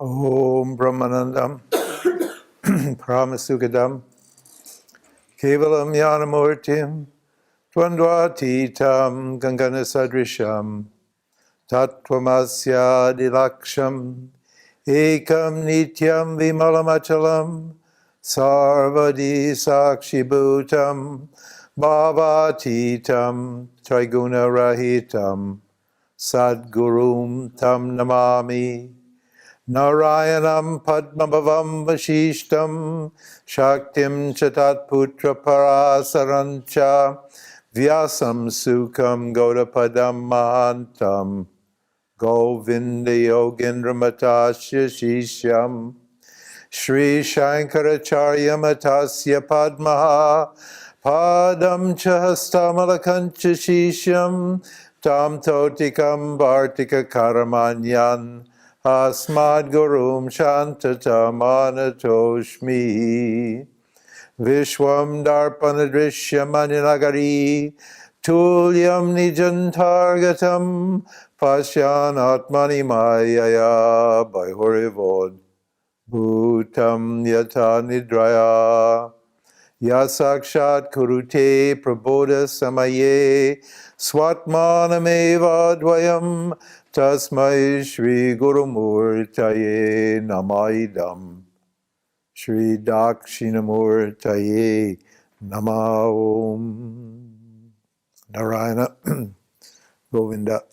Om Brahmanandam Paramasukadam Kevalam Yanamurtim Twandvatitam Ganganasadrisham Tattvamasya Dilaksham Ekam Nityam Vimalamachalam Sarvadi Sakshibhutam Bhavatitam Triguna Rahitam Sadgurum Tam Namami Narayanam Padmabhavam Vashishtam Shaktim Chatat Putra Parasarancha Vyasam Sukham Gaudapadam Mahantam Govinda Yogendra Matasya Shishyam Shri Shankaracharya Matasya Padmaha Padam Chahastamalakancha Shishyam Tam Totikam Bhartika Karamanyan Asmad Gurum Shantatam Anatoshmi Vishwam Darpanadrishyam Aninagari Tulyam Nijantargatam Pashyan Atmani Mayaya Bhayurivod Bhutam Yata Nidraya Yasakshat Kurute Prabodha Samaye Swatmanameva Dvayam Tasmai Shri Guru Murtaye Namaidam Shri Dakshinamurtaye Nama Om Narayana Govinda.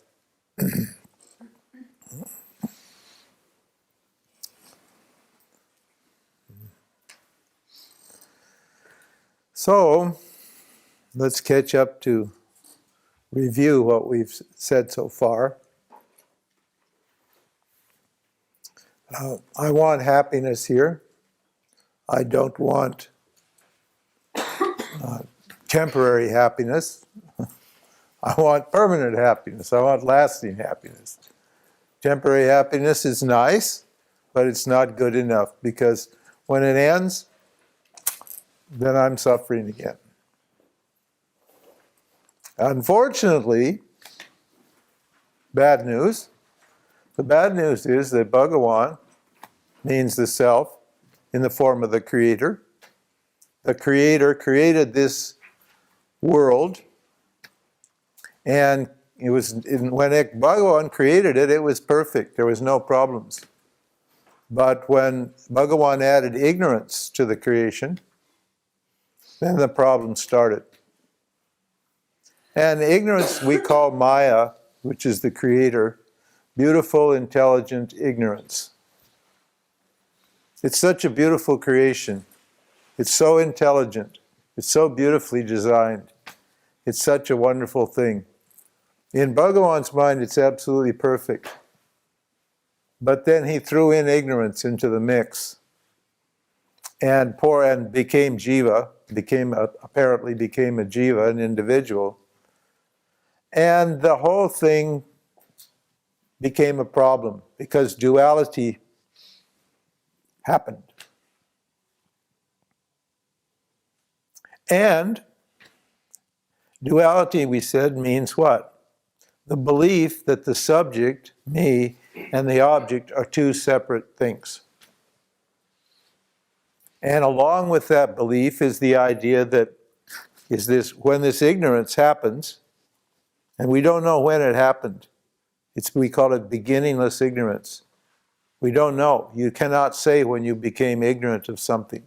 So, let's catch up to review what we've said so far. I want happiness here. I don't want temporary happiness. I want permanent happiness. I want lasting happiness. Temporary happiness is nice, but it's not good enough because when it ends, then I'm suffering again. Unfortunately, bad news. The bad news is that Bhagavan means the self in the form of the creator. The creator created this world, and when Bhagavan created it, it was perfect. There was no problems. But when Bhagavan added ignorance to the creation, then the problem started. And ignorance we call Maya, which is the creator, beautiful, intelligent ignorance. It's such a beautiful creation. It's so intelligent. It's so beautifully designed. It's such a wonderful thing. In Bhagavan's mind, it's absolutely perfect. But then he threw in ignorance into the mix and became jiva, apparently became a jiva, an individual. And the whole thing became a problem because duality happened. And duality, we said, means what? The belief that the subject, me, and the object are two separate things. And along with that belief is the idea that when this ignorance happens, and we don't know when it happened, we call it beginningless ignorance. We don't know. You cannot say when you became ignorant of something.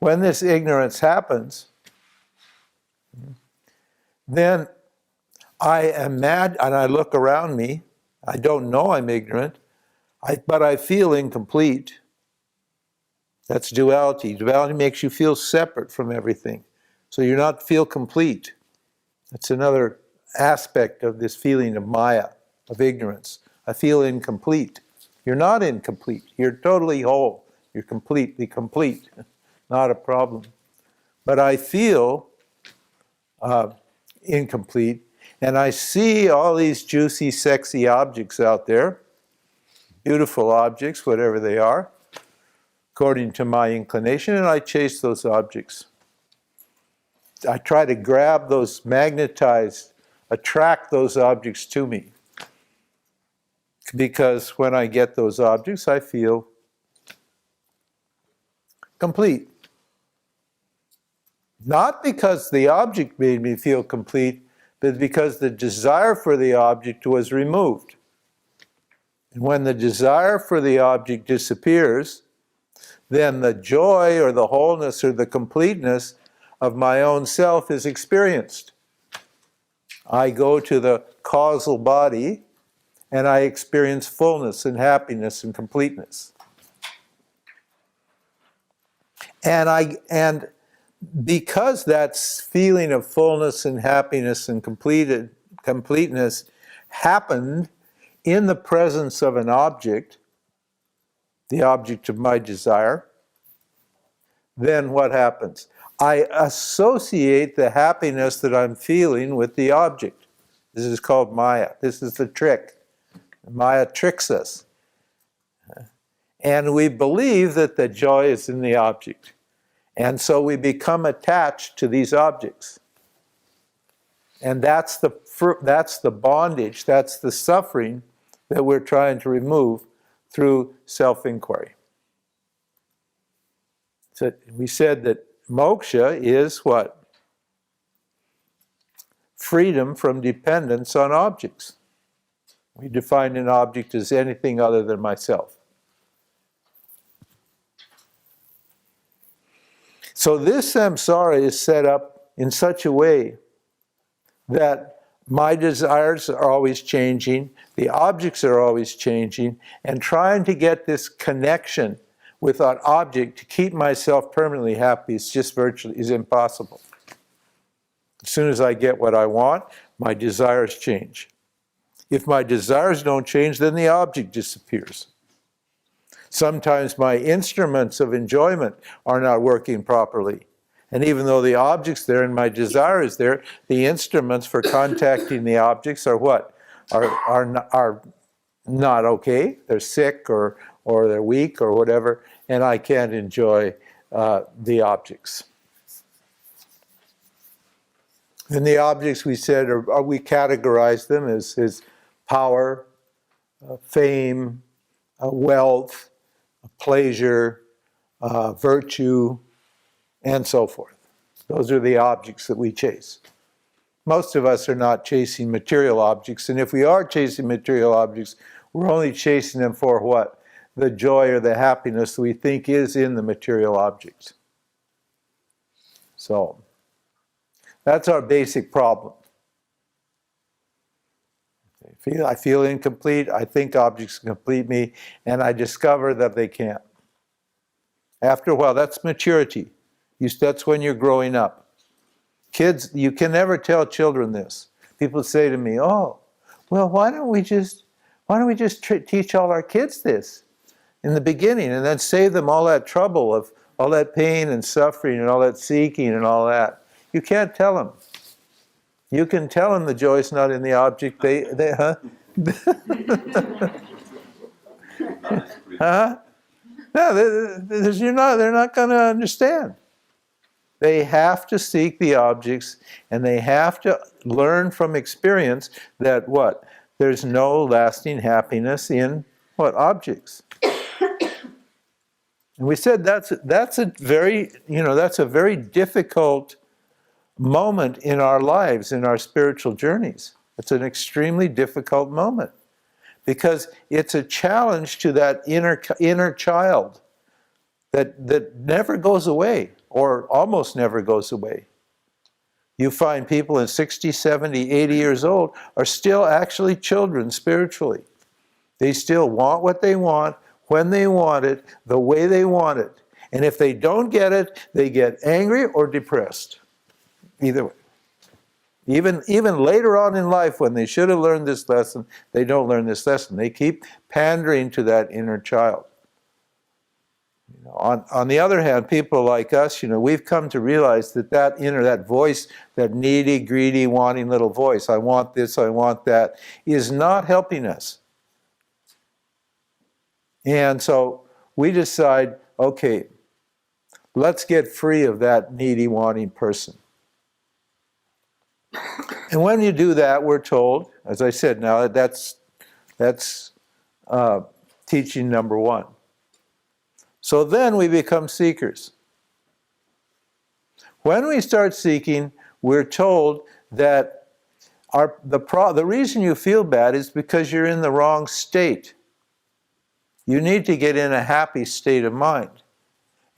When this ignorance happens, then I am mad and I look around me. I don't know I'm ignorant, but I feel incomplete. That's duality. Duality makes you feel separate from everything. So you not feel complete. That's another aspect of this feeling of Maya, of ignorance. I feel incomplete. You're not incomplete. You're totally whole. You're completely complete. Not a problem. But I feel incomplete, and I see all these juicy, sexy objects out there, beautiful objects, whatever they are, according to my inclination, and I chase those objects. I try to grab those, attract those objects to me. because when I get those objects, I feel complete. Not because the object made me feel complete, but because the desire for the object was removed. And when the desire for the object disappears, then the joy or the wholeness or the completeness of my own self is experienced. I go to the causal body and I experience fullness and happiness and completeness. And because that feeling of fullness and happiness and completeness happened in the presence of an object, the object of my desire, then what happens? I associate the happiness that I'm feeling with the object. This is called Maya. This is the trick. Maya tricks us. And we believe that the joy is in the object. And so we become attached to these objects. And that's the bondage, that's the suffering that we're trying to remove through self-inquiry. So we said that moksha is what? Freedom from dependence on objects. We define an object as anything other than myself. So this samsara is set up in such a way that my desires are always changing, the objects are always changing, and trying to get this connection with an object to keep myself permanently happy is just virtually impossible. As soon as I get what I want, my desires change. If my desires don't change, then the object disappears. Sometimes my instruments of enjoyment are not working properly. And even though the object's there and my desire is there, the instruments for contacting the objects are what? Are not okay. They're sick or they're weak or whatever, and I can't enjoy the objects. And the objects, we said, we categorize them as power, fame, wealth, pleasure, virtue, and so forth. Those are the objects that we chase. Most of us are not chasing material objects, and if we are chasing material objects, we're only chasing them for what? The joy or the happiness we think is in the material objects. So, that's our basic problem. I feel incomplete, I think objects complete me, and I discover that they can't. After a while, that's maturity. That's when you're growing up. Kids, you can never tell children this. People say to me, oh, well, why don't we just teach all our kids this in the beginning and then save them all that trouble of all that pain and suffering and all that seeking and all that. You can't tell them. You can tell them the joy's not in the object. Huh? Huh? No, they're not going to understand. They have to seek the objects, and they have to learn from experience that what? There's no lasting happiness in what? Objects. And we said that's a very difficult moment in our lives, in our spiritual journeys. It's an extremely difficult moment because it's a challenge to that inner child that never goes away or almost never goes away. You find people in 60, 70, 80 years old are still actually children spiritually. They still want what they want, when they want it, the way they want it. And if they don't get it, they get angry or depressed. Either way. Even later on in life, when they should have learned this lesson, they don't learn this lesson. They keep pandering to that inner child. On the other hand, people like us, we've come to realize that voice, that needy, greedy, wanting little voice, I want this, I want that, is not helping us. And so we decide, okay, let's get free of that needy, wanting person. And when you do that, we're told, as I said now, that's teaching number one. So then we become seekers. When we start seeking, we're told that the reason you feel bad is because you're in the wrong state. You need to get in a happy state of mind.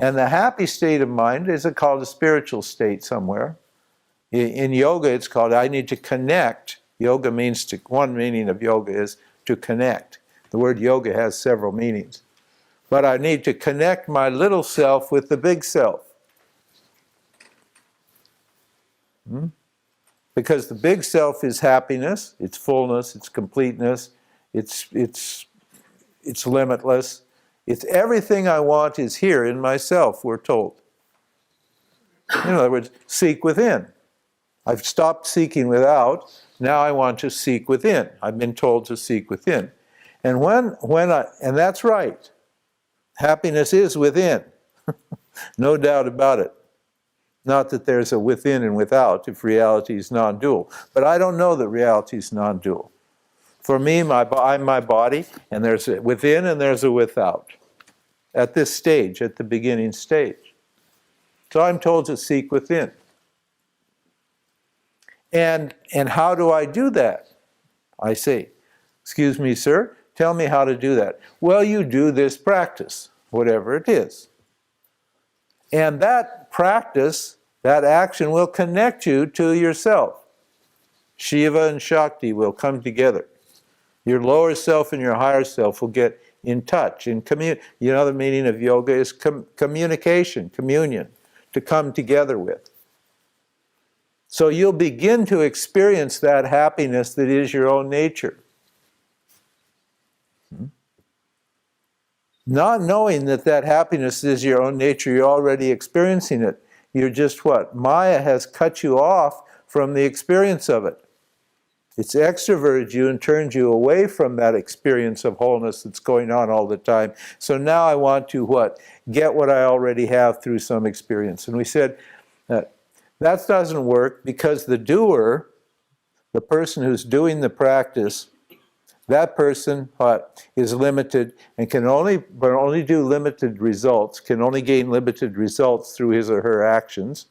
And the happy state of mind is called a spiritual state somewhere. In yoga, it's called, I need to connect. Yoga means to, one meaning of yoga is to connect. The word yoga has several meanings. But I need to connect my little self with the big self. Because the big self is happiness, it's fullness, it's completeness, it's limitless. It's everything I want is here in myself, we're told. In other words, seek within. I've stopped seeking without, now I want to seek within. I've been told to seek within. And and that's right. Happiness is within. No doubt about it. Not that there's a within and without if reality is non-dual. But I don't know that reality is non-dual. For me, I'm my body, and there's a within and there's a without. At this stage, at the beginning stage. So I'm told to seek within. And how do I do that? I say, excuse me, sir, tell me how to do that. Well, you do this practice, whatever it is. And that practice, that action will connect you to yourself. Shiva and Shakti will come together. Your lower self and your higher self will get in touch, in you know, the meaning of yoga is communication, communion, to come together with. So you'll begin to experience that happiness that is your own nature. Not knowing that that happiness is your own nature, you're already experiencing it. You're just what? Maya has cut you off from the experience of it. It's extroverted you and turned you away from that experience of wholeness that's going on all the time. So now I want to what? Get what I already have through some experience. And we said that doesn't work because the doer, the person who's doing the practice, that person is limited and can only do limited results, can only gain limited results through his or her actions.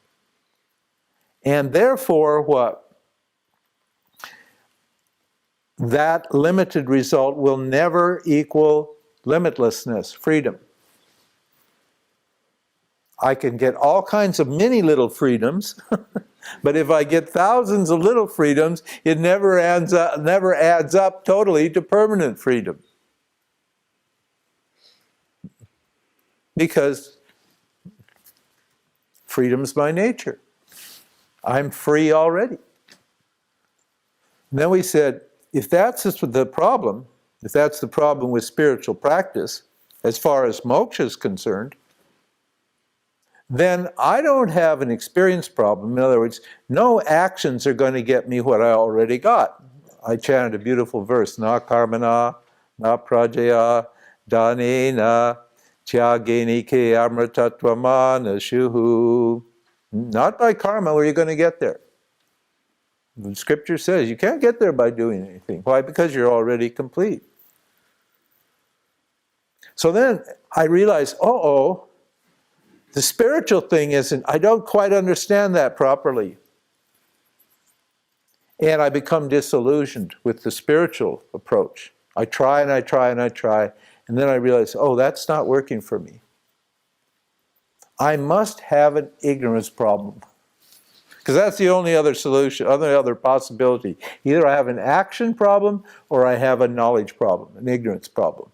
And therefore, what? That limited result will never equal limitlessness, freedom. I can get all kinds of mini little freedoms, but if I get thousands of little freedoms, it never adds up totally to permanent freedom. Because freedom's my nature. I'm free already. And then we said, if that's the problem, if that's the problem with spiritual practice, as far as moksha is concerned, then I don't have an experience problem. In other words, no actions are going to get me what I already got. I chanted a beautiful verse, na karmana, na prajaya, dhanena, tyageni ke amritatvama nashuhu. Not by karma were you going to get there. The scripture says you can't get there by doing anything. Why? Because you're already complete. So then I realized, the spiritual thing isn't, I don't quite understand that properly. And I become disillusioned with the spiritual approach. I try and I try and I try, and then I realize, that's not working for me. I must have an ignorance problem. Because that's the only other solution, other possibility. Either I have an action problem or I have a knowledge problem, an ignorance problem.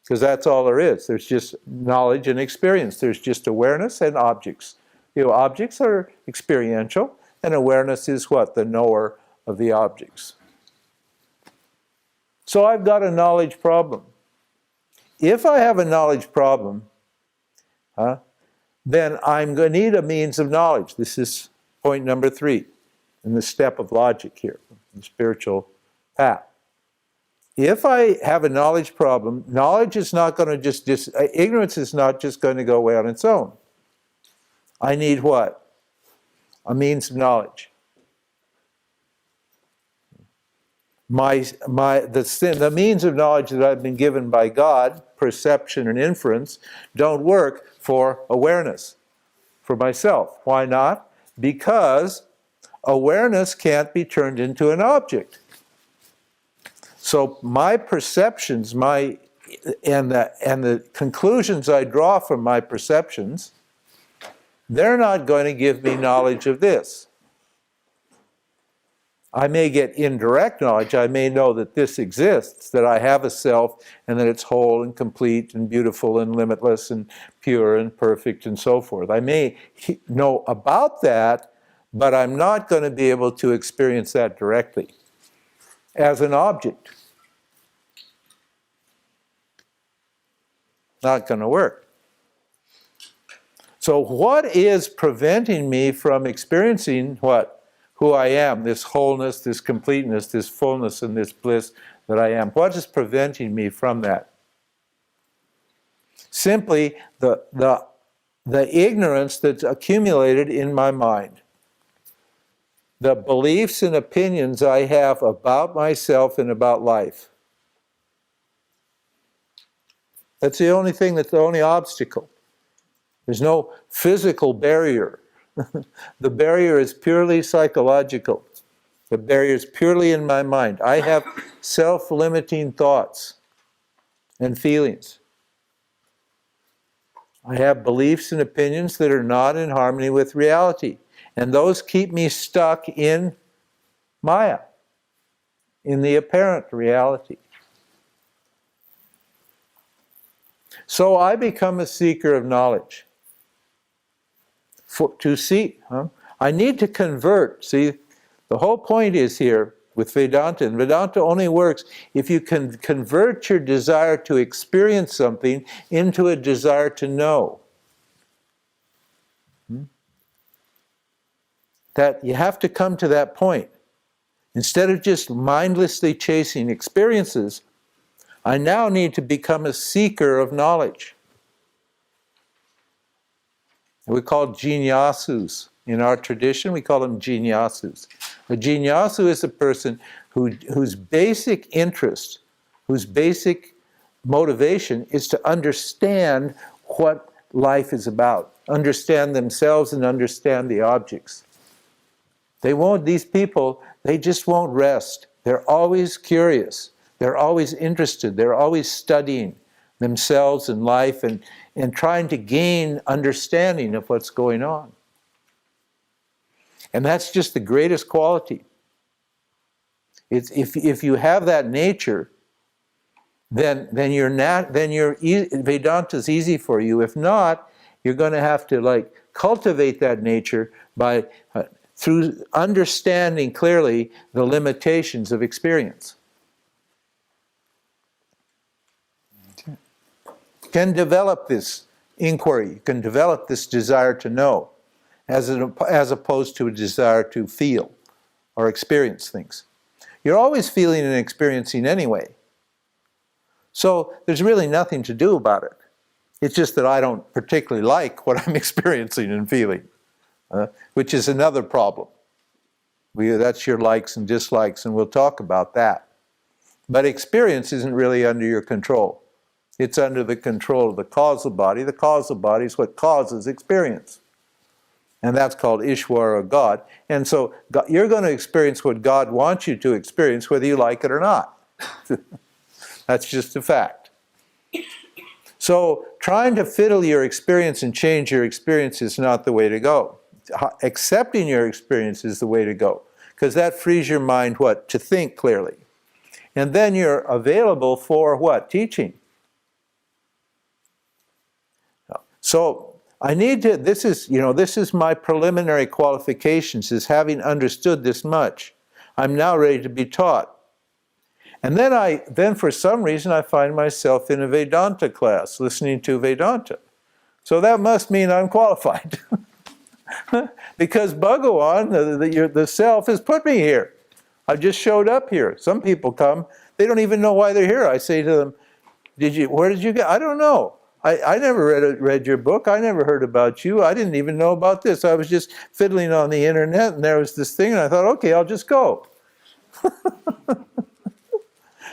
Because that's all there is. There's just knowledge and experience. There's just awareness and objects. Objects are experiential, and awareness is what? The knower of the objects. So I've got a knowledge problem. If I have a knowledge problem, then I'm going to need a means of knowledge. This is point number 3 in the step of logic here, the spiritual path. If I have a knowledge problem, knowledge is not going to ignorance is not just going to go away on its own. I need what? A means of knowledge. the means of knowledge that I've been given by God, perception and inference, don't work for awareness, for myself. Why not? Because awareness can't be turned into an object. So my perceptions, and the conclusions I draw from my perceptions, they're not going to give me knowledge of this. I may get indirect knowledge. I may know that this exists, that I have a self, and that it's whole and complete and beautiful and limitless and pure and perfect and so forth. I may know about that, but I'm not going to be able to experience that directly as an object. Not going to work. So what is preventing me from experiencing what? Who I am, this wholeness, this completeness, this fullness, and this bliss that I am. What is preventing me from that? Simply the ignorance that's accumulated in my mind. The beliefs and opinions I have about myself and about life. That's the only thing, that's the only obstacle. There's no physical barrier. The barrier is purely psychological. The barrier is purely in my mind. I have self-limiting thoughts and feelings. I have beliefs and opinions that are not in harmony with reality. And those keep me stuck in Maya, in the apparent reality. So I become a seeker of knowledge. I need to convert. See, the whole point is here with Vedanta, and Vedanta only works if you can convert your desire to experience something into a desire to know. That you have to come to that point. Instead of just mindlessly chasing experiences, I now need to become a seeker of knowledge. We call jignyasus. In our tradition, we call them jignyasus. A jignyasu is a person whose basic interest, whose basic motivation is to understand what life is about, understand themselves and understand the objects. These people, they just won't rest. They're always curious. They're always interested. They're always studying themselves and life and trying to gain understanding of what's going on. And that's just the greatest quality. If you have that nature, then Vedanta's easy for you. If not, you're going to have to cultivate that nature by through understanding clearly the limitations of experience. You can develop this inquiry, you can develop this desire to know, as opposed to a desire to feel or experience things. You're always feeling and experiencing anyway. So there's really nothing to do about it. It's just that I don't particularly like what I'm experiencing and feeling, which is another problem. That's your likes and dislikes, and we'll talk about that. But experience isn't really under your control. It's under the control of the causal body. The causal body is what causes experience. And that's called Ishvara, God. And so you're going to experience what God wants you to experience, whether you like it or not. That's just a fact. So trying to fiddle your experience and change your experience is not the way to go. Accepting your experience is the way to go, because that frees your mind, what? To think clearly. And then you're available for what? Teaching. So I need to, this is my preliminary qualifications, is having understood this much. I'm now ready to be taught. And then for some reason I find myself in a Vedanta class, listening to Vedanta. So that must mean I'm qualified. Because Bhagawan, the self, has put me here. I've just showed up here. Some people come, they don't even know why they're here. I say to them, where did you get? I don't know. I never read your book. I never heard about you. I didn't even know about this. I was just fiddling on the internet, and there was this thing, and I thought, okay, I'll just go.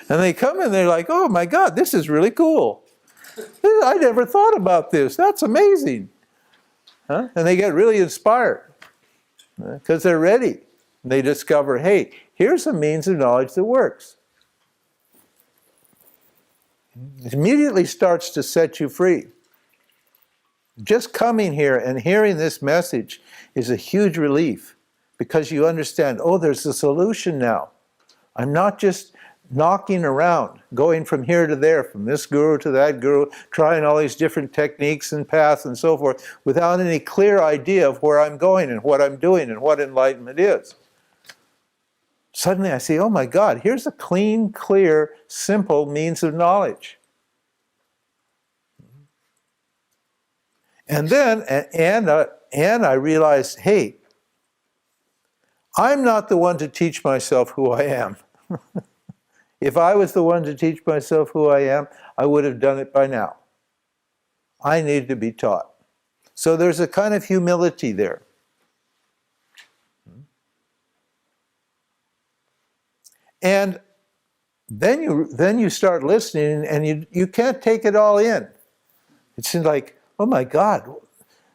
And they come in, they're like, oh my God, this is really cool. I never thought about this. That's amazing. Huh? And they get really inspired because they're ready. They discover, hey, here's a means of knowledge that works. It immediately starts to set you free. Just coming here and hearing this message is a huge relief because you understand, oh, there's a solution now. I'm not just knocking around, going from here to there, from this guru to that guru, trying all these different techniques and paths and so forth, without any clear idea of where I'm going and what I'm doing and what enlightenment is. Suddenly I see, oh my God, here's a clean, clear, simple means of knowledge. And then, and I realized, hey, I'm not the one to teach myself who I am. If I was the one to teach myself who I am, I would have done it by now. I need to be taught. So there's a kind of humility there. And then you start listening, and you can't take it all in. It seems like, oh my God,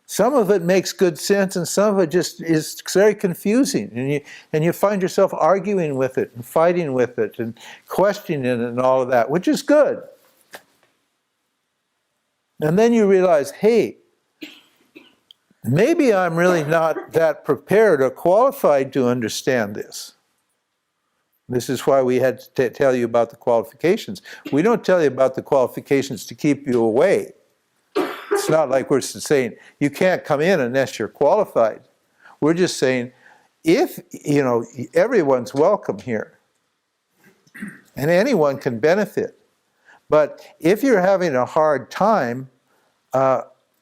some of it makes good sense, and some of it just is very confusing. And you find yourself arguing with it, and fighting with it, and questioning it, and all of that, which is good. And then you realize, hey, maybe I'm really not that prepared or qualified to understand this. This is why we had to tell you about the qualifications. We don't tell you about the qualifications to keep you away. It's not like we're saying you can't come in unless you're qualified. We're just saying, if, everyone's welcome here. And anyone can benefit. But if you're having a hard time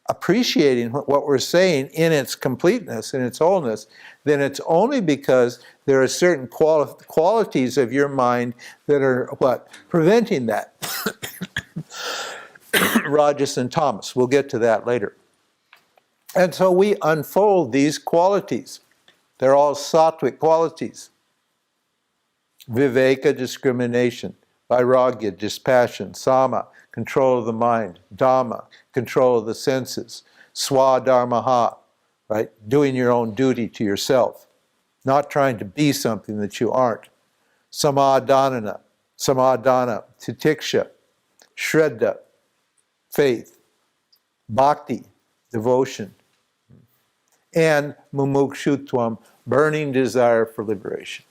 appreciating what we're saying in its completeness, in its wholeness, then it's only because there are certain qualities of your mind that are preventing that. Rajas and Tamas. We'll get to that later. And so we unfold these qualities. They're all sattvic qualities. Viveka, discrimination. Vairagya, dispassion. Sama, control of the mind. Dhamma, control of the senses. Swadharmaha, right? Doing your own duty to yourself. Not trying to be something that you aren't. Samadhana, titiksha, shraddha, faith, bhakti, devotion, and mumukshutvam, burning desire for liberation.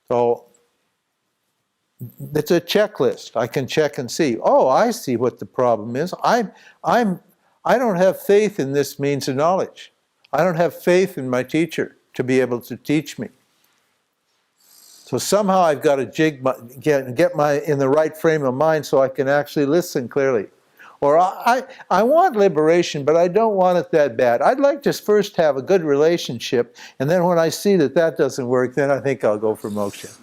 So it's a checklist. I can check and see. Oh, I see what the problem is. I don't have faith in this means of knowledge. I don't have faith in my teacher to be able to teach me. So somehow I've got to get in the right frame of mind so I can actually listen clearly. Or I want liberation, but I don't want it that bad. I'd like to first have a good relationship, and then when I see that doesn't work, then I think I'll go for moksha.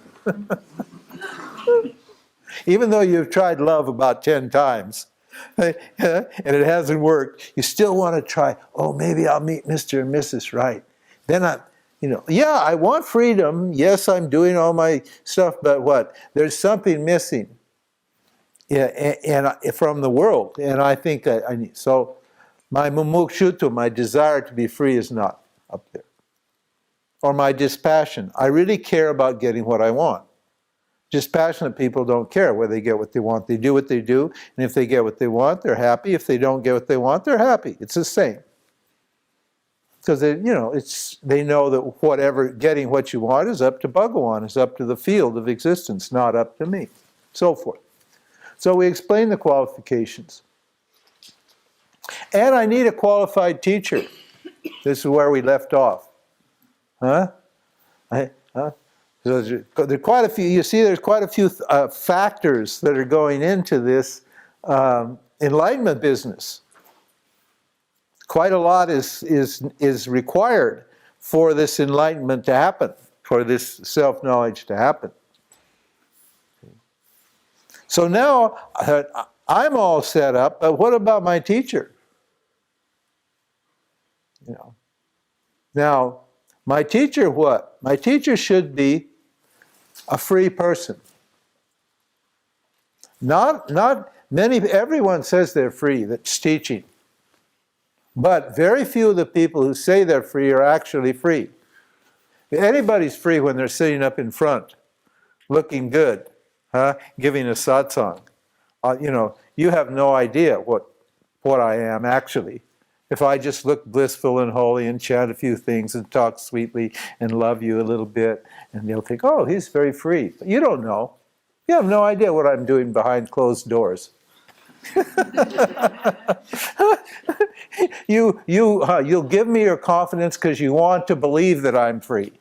Even though you've tried love about 10 times, and it hasn't worked, you still want to try, oh, maybe I'll meet Mr. and Mrs. Right. Then I want freedom. Yes, I'm doing all my stuff, but what? There's something missing. Yeah, and from the world, and I think I need. So, my mumukshutva, my desire to be free, is not up there. Or my dispassion. I really care about getting what I want. Dispassionate people don't care whether they get what they want. They do what they do, and if they get what they want, they're happy. If they don't get what they want, they're happy. It's the same. Because they know that getting what you want is up to Bhagawan, is up to the field of existence, not up to me, so forth. So we explain the qualifications. And I need a qualified teacher. This is where we left off. So there are quite a few. You see, there's quite a few factors that are going into this enlightenment business. Quite a lot is required for this enlightenment to happen, for this self-knowledge to happen. So now I'm all set up, but what about my teacher? Now, my teacher what? My teacher should be a free person. Not many, everyone says they're free, that's teaching. But very few of the people who say they're free are actually free. Anybody's free when they're sitting up in front, looking good, giving a satsang. You have no idea what I am actually. If I just look blissful and holy and chant a few things and talk sweetly and love you a little bit, and they'll think, oh, he's very free. But you don't know. You have no idea what I'm doing behind closed doors. You'll give me your confidence because you want to believe that I'm free,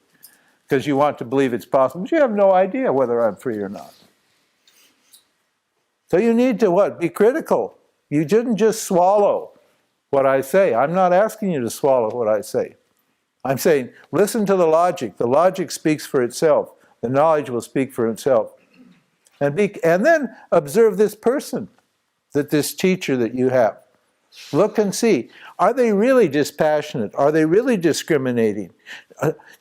because you want to believe it's possible, but you have no idea whether I'm free or not. So you need to what? Be critical. You shouldn't just swallow what I say. I'm not asking you to swallow what I say. I'm saying, listen to the logic. The logic speaks for itself. The knowledge will speak for itself. And then observe this person, this teacher that you have. Look and see, are they really dispassionate? Are they really discriminating?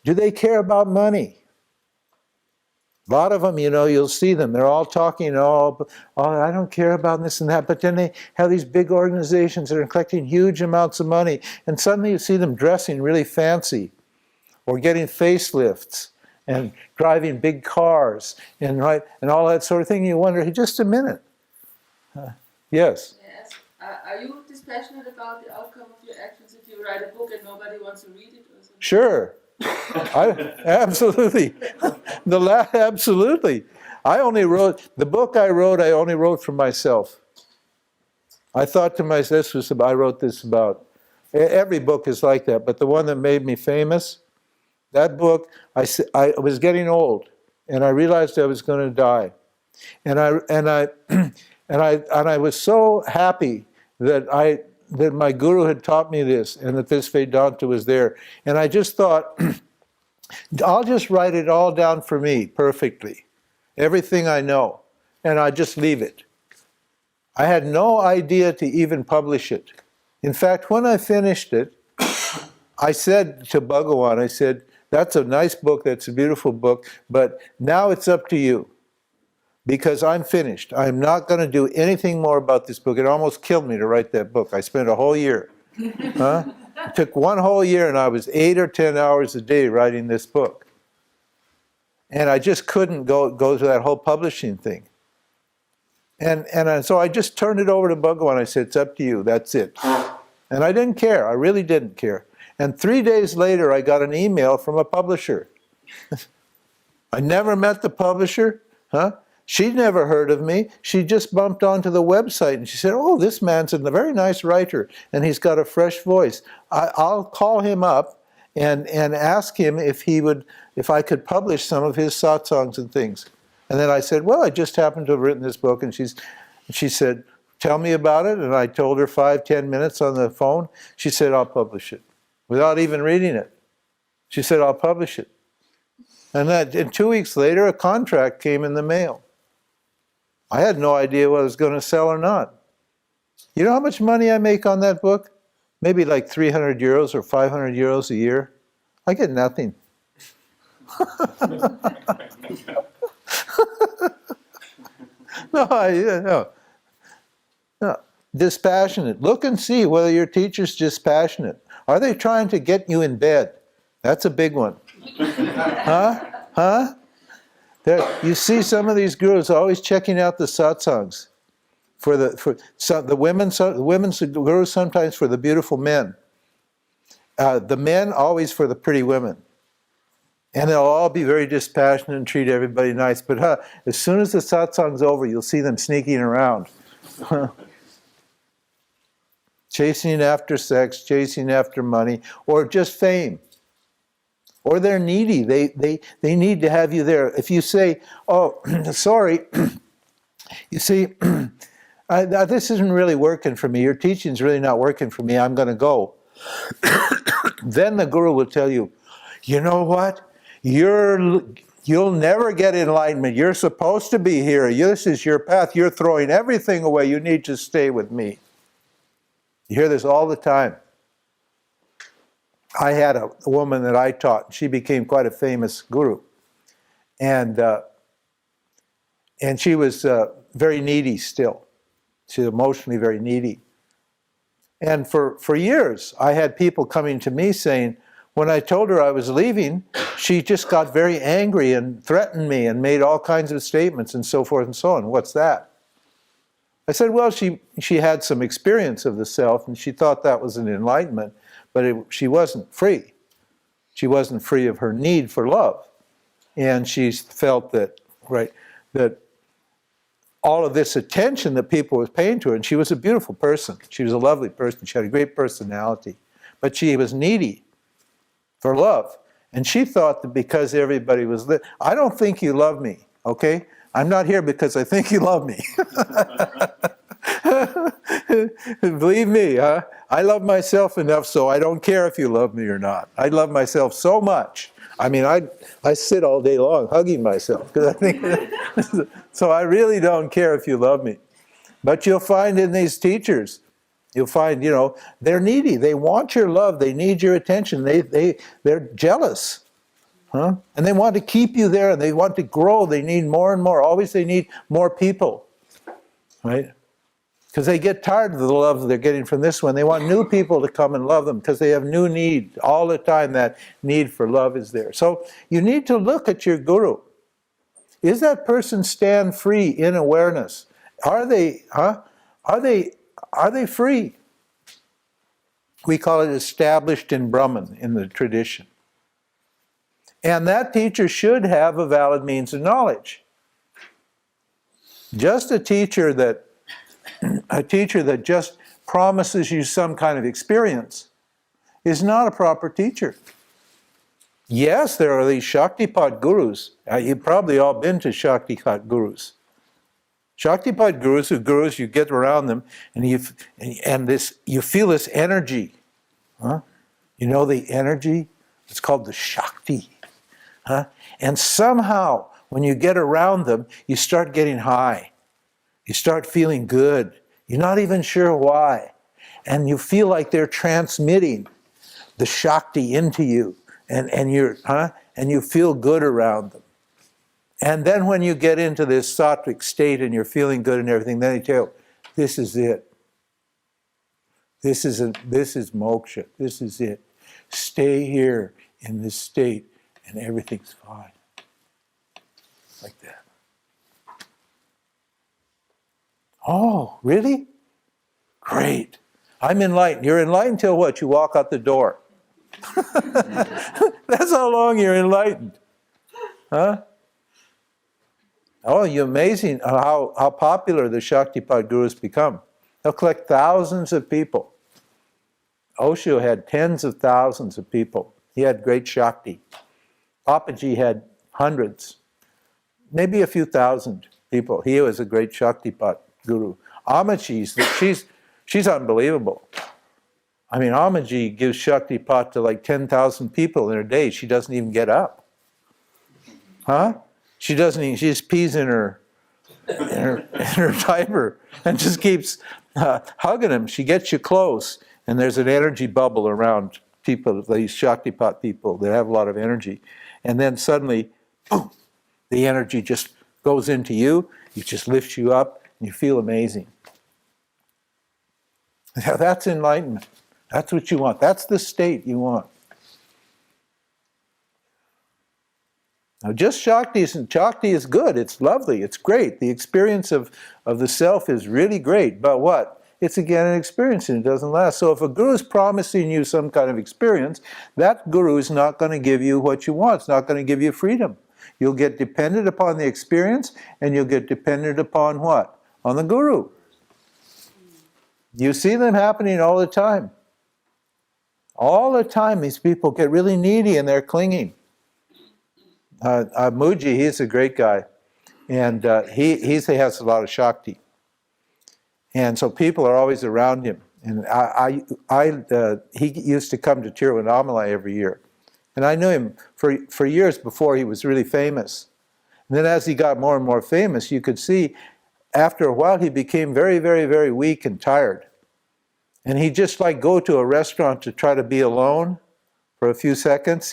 Do they care about money? A lot of them, you'll see them. They're all talking, oh, I don't care about this and that. But then they have these big organizations that are collecting huge amounts of money. And suddenly you see them dressing really fancy or getting facelifts and driving big cars and all that sort of thing. You wonder, hey, just a minute. Yes? Yes. Are you dispassionate about the outcome of your actions if you write a book and nobody wants to read it? Or something? Sure. Absolutely. Absolutely. The book I only wrote for myself. I thought to myself, I wrote this about. Every book is like that, but the one that made me famous, that book, I was getting old, and I realized I was going to die. And I was so happy that my guru had taught me this, and that this Vedanta was there. And I just thought, I'll just write it all down for me perfectly, everything I know, and I just leave it. I had no idea to even publish it. In fact, when I finished it, I said to Bhagawan, I said, that's a nice book, that's a beautiful book, but now it's up to you. Because I'm finished. I'm not going to do anything more about this book. It almost killed me to write that book. I spent a whole year. It took one whole year, and I was 8 or 10 hours a day writing this book. And I just couldn't go to that whole publishing thing. And so I just turned it over to Bhagawan. I said, it's up to you. That's it. And I didn't care. I really didn't care. And 3 days later, I got an email from a publisher. I never met the publisher. She'd never heard of me. She just bumped onto the website and she said, oh, this man's a very nice writer and he's got a fresh voice. I'll call him up and ask him if I could publish some of his satsangs and things. And then I said, well, I just happened to have written this book. And she said, tell me about it. And I told her 5-10 minutes on the phone. She said, I'll publish it. Without even reading it. She said, I'll publish it. And 2 weeks later, a contract came in the mail. I had no idea whether it was going to sell or not. You know how much money I make on that book? Maybe like 300 euros or 500 euros a year. I get nothing. No. Dispassionate. Look and see whether your teacher's dispassionate. Are they trying to get you in bed? That's a big one. You see some of these gurus always checking out the satsangs the women's gurus sometimes for the beautiful men. The men always for the pretty women. And they'll all be very dispassionate and treat everybody nice. But as soon as the satsang's over, you'll see them sneaking around. Chasing after sex, chasing after money, or just fame. Or they're needy. They need to have you there. If you say, oh, sorry, you see, this isn't really working for me. Your teaching's really not working for me. I'm going to go. Then the guru will tell you, you know what? You'll never get enlightenment. You're supposed to be here. This is your path. You're throwing everything away. You need to stay with me. You hear this all the time. I had a woman that I taught. She became quite a famous guru. And And she was very needy still. She was emotionally very needy. And for years, I had people coming to me saying, when I told her I was leaving, she just got very angry and threatened me and made all kinds of statements and so forth and so on. What's that? I said, well, she had some experience of the self and she thought that was an enlightenment, but she wasn't free. She wasn't free of her need for love. And she felt that, that all of this attention that people was paying to her, and she was a beautiful person. She was a lovely person. She had a great personality. But she was needy for love. And she thought that because everybody was I don't think you love me, okay? I'm not here because I think you love me. Believe me, huh? I love myself enough so I don't care if you love me or not. I love myself so much. I mean, I sit all day long hugging myself because I think, so I really don't care if you love me. But you'll find in these teachers, you'll find, they're needy. They want your love. They need your attention. They're jealous. Huh? And they want to keep you there and they want to grow. They need more and more. Always they need more people. Right? Because they get tired of the love they're getting from this one. They want new people to come and love them because they have new need. All the time that need for love is there. So you need to look at your guru. Is that person stand free in awareness? Are they free? We call it established in Brahman in the tradition. And that teacher should have a valid means of knowledge. Just a teacher that just promises you some kind of experience is not a proper teacher. Yes, there are these Shaktipat gurus. You've probably all been to Shaktipat gurus. Shaktipat gurus, you get around them and you feel this energy. Huh? You know the energy? It's called the Shakti. Huh? And somehow, when you get around them, you start getting high. You start feeling good. You're not even sure why. And you feel like they're transmitting the Shakti into you. And you feel good around them. And then when you get into this sattvic state and you're feeling good and everything, then they tell you, this is it. This is moksha. This is it. Stay here in this state and everything's fine. Like that. Oh, really? Great. I'm enlightened. You're enlightened till what? You walk out the door. That's how long you're enlightened. Huh? Oh, you're amazing how popular the Shaktipat gurus become. They'll collect thousands of people. Osho had tens of thousands of people. He had great Shakti. Papaji had hundreds, maybe a few thousand people. He was a great Shaktipat guru. Amaji, she's unbelievable. I mean, Amaji gives Shaktipat to like 10,000 people in a day. She doesn't even get up. Huh? She just pees in her diaper and just keeps hugging him. She gets you close, and there's an energy bubble around people, these Shaktipat people that have a lot of energy. And then suddenly, boom, the energy just goes into you. It just lifts you up, and you feel amazing. Now, that's enlightenment. That's what you want. That's the state you want. Now, just Shakti is good. It's lovely. It's great. The experience of the self is really great. But what? It's again an experience and it doesn't last. So if a guru is promising you some kind of experience, that guru is not going to give you what you want. It's not going to give you freedom. You'll get dependent upon the experience and you'll get dependent upon what? On the guru. You see them happening all the time. All the time these people get really needy and they're clinging. Muji, he's a great guy. And he has a lot of Shakti. And so people are always around him. And he used to come to Tiruvannamalai every year. And I knew him for years before he was really famous. And then as he got more and more famous, you could see after a while he became very, very, very weak and tired. And he'd just like go to a restaurant to try to be alone for a few seconds,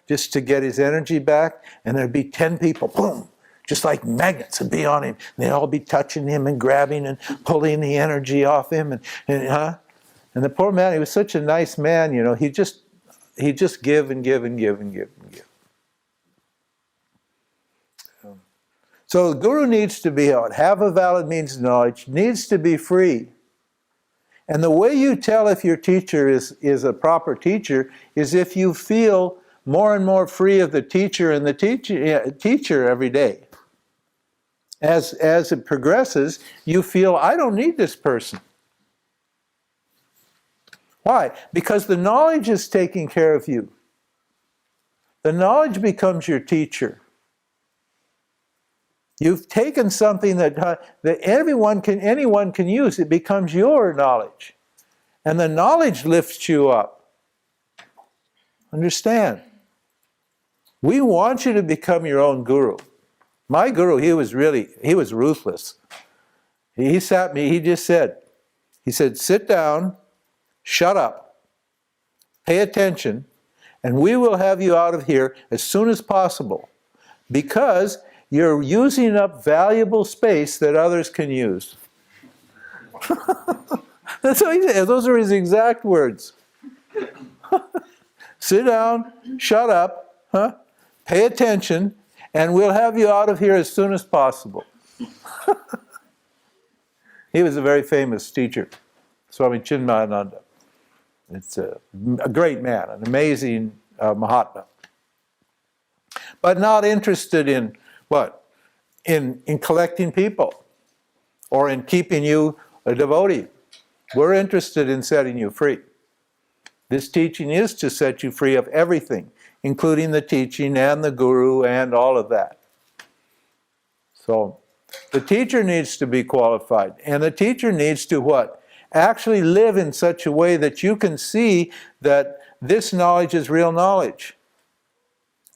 just to get his energy back. And there'd be 10 people, boom, just like magnets would be on him. They'd all be touching him and grabbing and pulling the energy off him. And the poor man, he was such a nice man, you know, he'd just give and give and give and give and give. So the guru needs to be out. Have a valid means of knowledge, needs to be free. And the way you tell if your teacher is a proper teacher is if you feel more and more free of the teacher and the teacher every day. As it progresses, you feel, I don't need this person. Why? Because the knowledge is taking care of you. The knowledge becomes your teacher. You've taken something that anyone can use. It becomes your knowledge. And the knowledge lifts you up. Understand? We want you to become your own guru. My guru, he was ruthless. He sat me, he said, sit down, shut up, pay attention, and we will have you out of here as soon as possible, because you're using up valuable space that others can use. That's what he said. Those are his exact words. Sit down, shut up, pay attention, and we'll have you out of here as soon as possible. He was a very famous teacher, Swami Chinmayananda. It's a great man, an amazing Mahatma. But not interested in what? In collecting people or in keeping you a devotee. We're interested in setting you free. This teaching is to set you free of everything, including the teaching and the guru and all of that. So the teacher needs to be qualified, and the teacher needs to what? Actually live in such a way that you can see that this knowledge is real knowledge.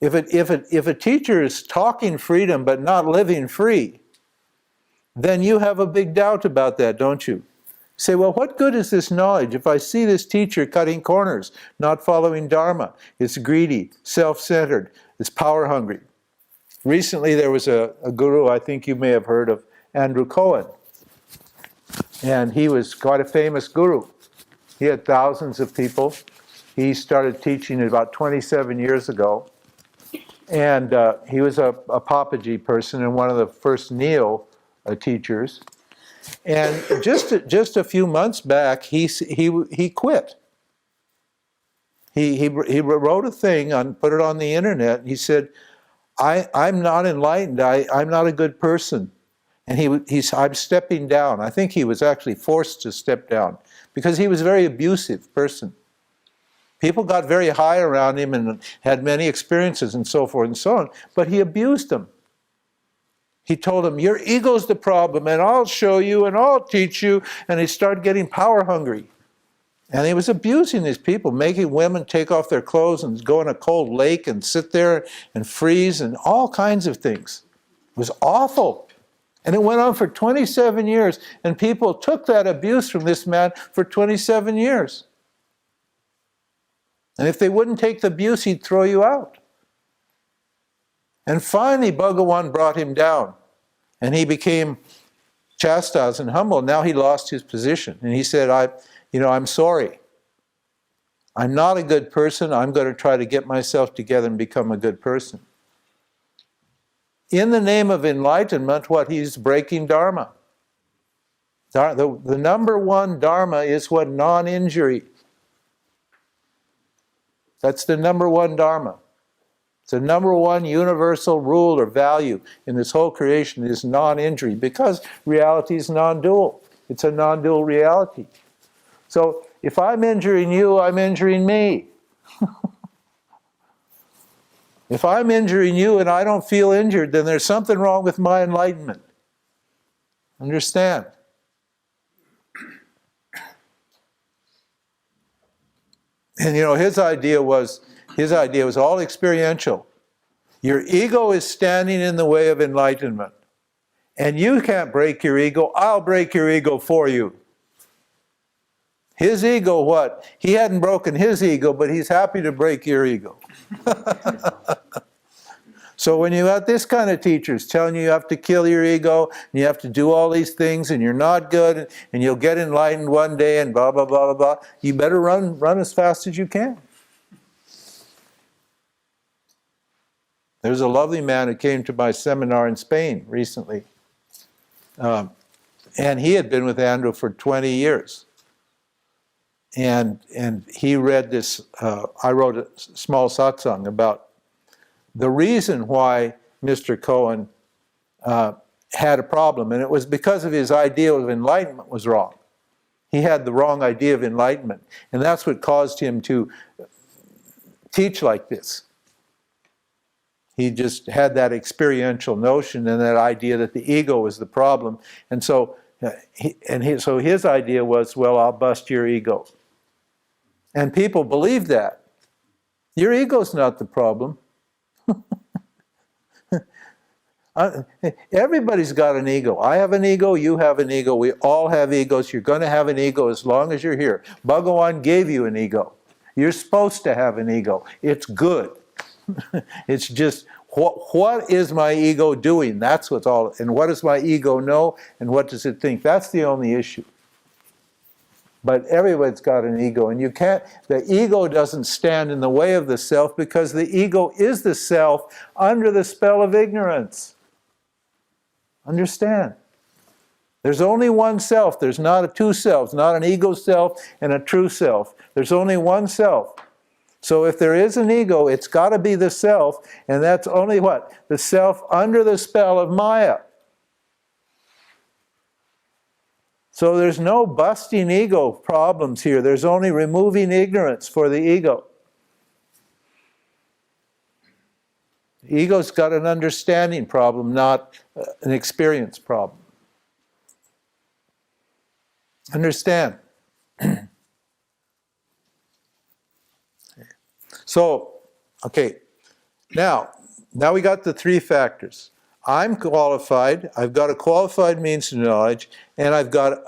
If a teacher is talking freedom but not living free, then you have a big doubt about that, don't you? Say, well, what good is this knowledge if I see this teacher cutting corners, not following Dharma? It's greedy, self-centered, it's power-hungry. Recently there was a guru, I think you may have heard of, Andrew Cohen. And he was quite a famous guru. He had thousands of people. He started teaching about 27 years ago. And he was a Papaji person and one of the first Neo teachers. And just a few months back, he quit. He wrote a thing and put it on the internet. And he said, I'm not enlightened. I'm not a good person. And I'm stepping down. I think he was actually forced to step down because he was a very abusive person. People got very high around him and had many experiences and so forth and so on, but he abused them. He told them, your ego's the problem, and I'll show you, and I'll teach you, and he started getting power hungry. And he was abusing these people, making women take off their clothes and go in a cold lake and sit there and freeze and all kinds of things. It was awful. And it went on for 27 years, and people took that abuse from this man for 27 years. And if they wouldn't take the abuse, he'd throw you out. And finally, Bhagawan brought him down, and he became chastised and humble. Now he lost his position, and he said, I'm sorry. I'm not a good person. I'm going to try to get myself together and become a good person. In the name of enlightenment, what? He's breaking Dharma. The number one Dharma is what? Non-injury. That's the number one Dharma. It's the number one universal rule or value in this whole creation is non-injury, because reality is non-dual. It's a non-dual reality. So if I'm injuring you, I'm injuring me. If I'm injuring you and I don't feel injured, then there's something wrong with my enlightenment. Understand? And his idea was all experiential. Your ego is standing in the way of enlightenment. And you can't break your ego, I'll break your ego for you. His ego, what? He hadn't broken his ego, but he's happy to break your ego. So when you have this kind of teachers telling you have to kill your ego, and you have to do all these things, and you're not good, and you'll get enlightened one day, and blah, blah, blah, blah, blah, you better run as fast as you can. There's a lovely man who came to my seminar in Spain recently. And he had been with Andrew for 20 years. And he read this, I wrote a small satsang about the reason why Mr. Cohen had a problem, and it was because of his idea of enlightenment was wrong. He had the wrong idea of enlightenment, and that's what caused him to teach like this. He just had that experiential notion and that idea that the ego was the problem, and so so his idea was, well, I'll bust your ego. And people believe that. Your ego's not the problem. Everybody's got an ego. I have an ego, you have an ego, we all have egos. You're going to have an ego as long as you're here. Bhagawan gave you an ego. You're supposed to have an ego. It's good. It's just, what is my ego doing? That's what's all. And what does my ego know? And what does it think? That's the only issue. But everybody's got an ego, and you can't, the ego doesn't stand in the way of the self, because the ego is the self under the spell of ignorance. Understand? There's only one self. There's not a two selves, not an ego self and a true self. There's only one self. So if there is an ego, it's got to be the self, and that's only what? The self under the spell of Maya. So there's no busting ego problems here. There's only removing ignorance for the ego. The ego's got an understanding problem, not an experience problem. Understand? So, okay, now we got the three factors. I'm qualified, I've got a qualified means of knowledge, and I've got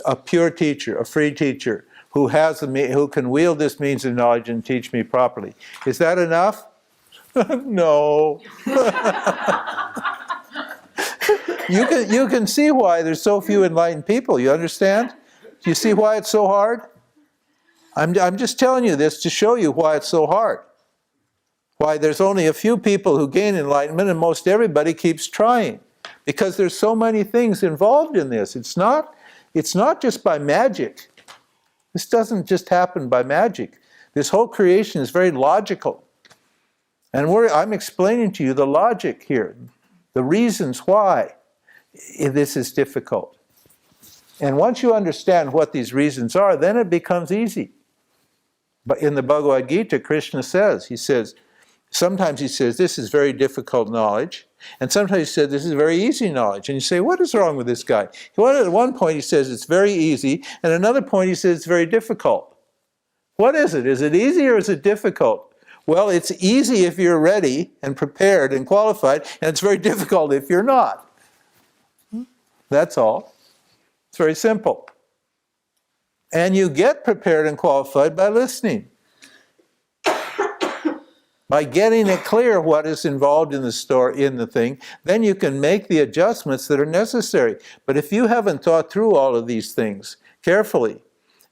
a pure teacher, a free teacher, who can wield this means of knowledge and teach me properly. Is that enough? No. You can see why there's so few enlightened people, you understand? Do you see why it's so hard? I'm just telling you this to show you why it's so hard. Why there's only a few people who gain enlightenment, and most everybody keeps trying. Because there's so many things involved in this. It's not just by magic. This doesn't just happen by magic. This whole creation is very logical. And I'm explaining to you the logic here, the reasons why this is difficult. And once you understand what these reasons are, then it becomes easy. But in the Bhagavad Gita, Krishna says, sometimes he says, this is very difficult knowledge. And sometimes he says, this is very easy knowledge. And you say, what is wrong with this guy? At one point he says it's very easy, and at another point he says it's very difficult. What is it? Is it easy or is it difficult? Well, it's easy if you're ready and prepared and qualified, and it's very difficult if you're not. That's all. It's very simple. And you get prepared and qualified by listening. By getting it clear what is involved in the story, in the thing, then you can make the adjustments that are necessary. But if you haven't thought through all of these things carefully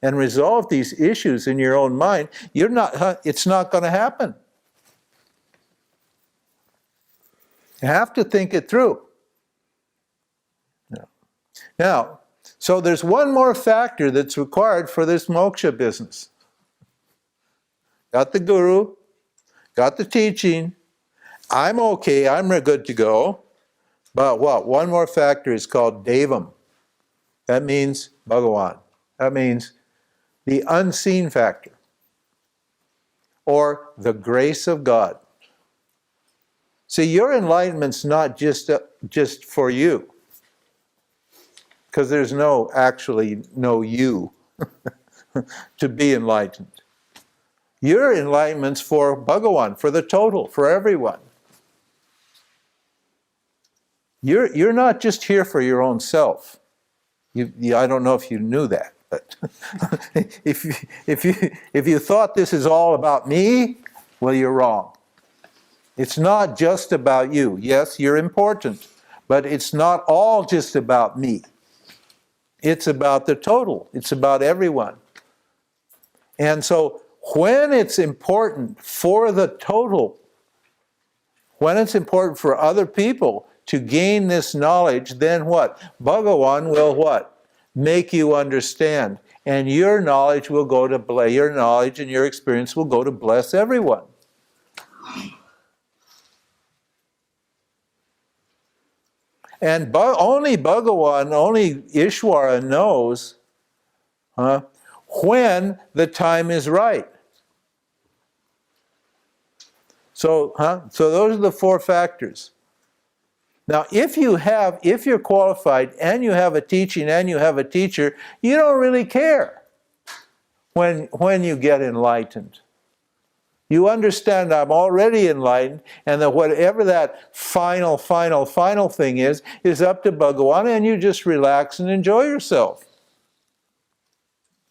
and resolved these issues in your own mind, it's not going to happen. You have to think it through. Now, so there's one more factor that's required for this moksha business. Got the guru, got the teaching, I'm okay, I'm good to go. But what? One more factor is called devam. That means Bhagawan. That means the unseen factor. Or the grace of God. See, your enlightenment's not just for you. Because there's actually no you to be enlightened. Your enlightenment's for Bhagawan, for the total, for everyone. You're not just here for your own self. I don't know if you knew that, but if you thought this is all about me, well, you're wrong. It's not just about you. Yes, you're important, but it's not all just about me. It's about the total. It's about everyone. And so when it's important for the total, when it's important for other people to gain this knowledge, then what? Bhagavan will what? Make you understand. And your knowledge will go to bless, your knowledge and your experience will go to bless everyone. And only Bhagavan, only Ishvara knows when the time is right. So those are the four factors. Now, if you're qualified and you have a teaching and you have a teacher, you don't really care when you get enlightened. You understand I'm already enlightened, and that whatever that final thing is up to Bhagavan, and you just relax and enjoy yourself.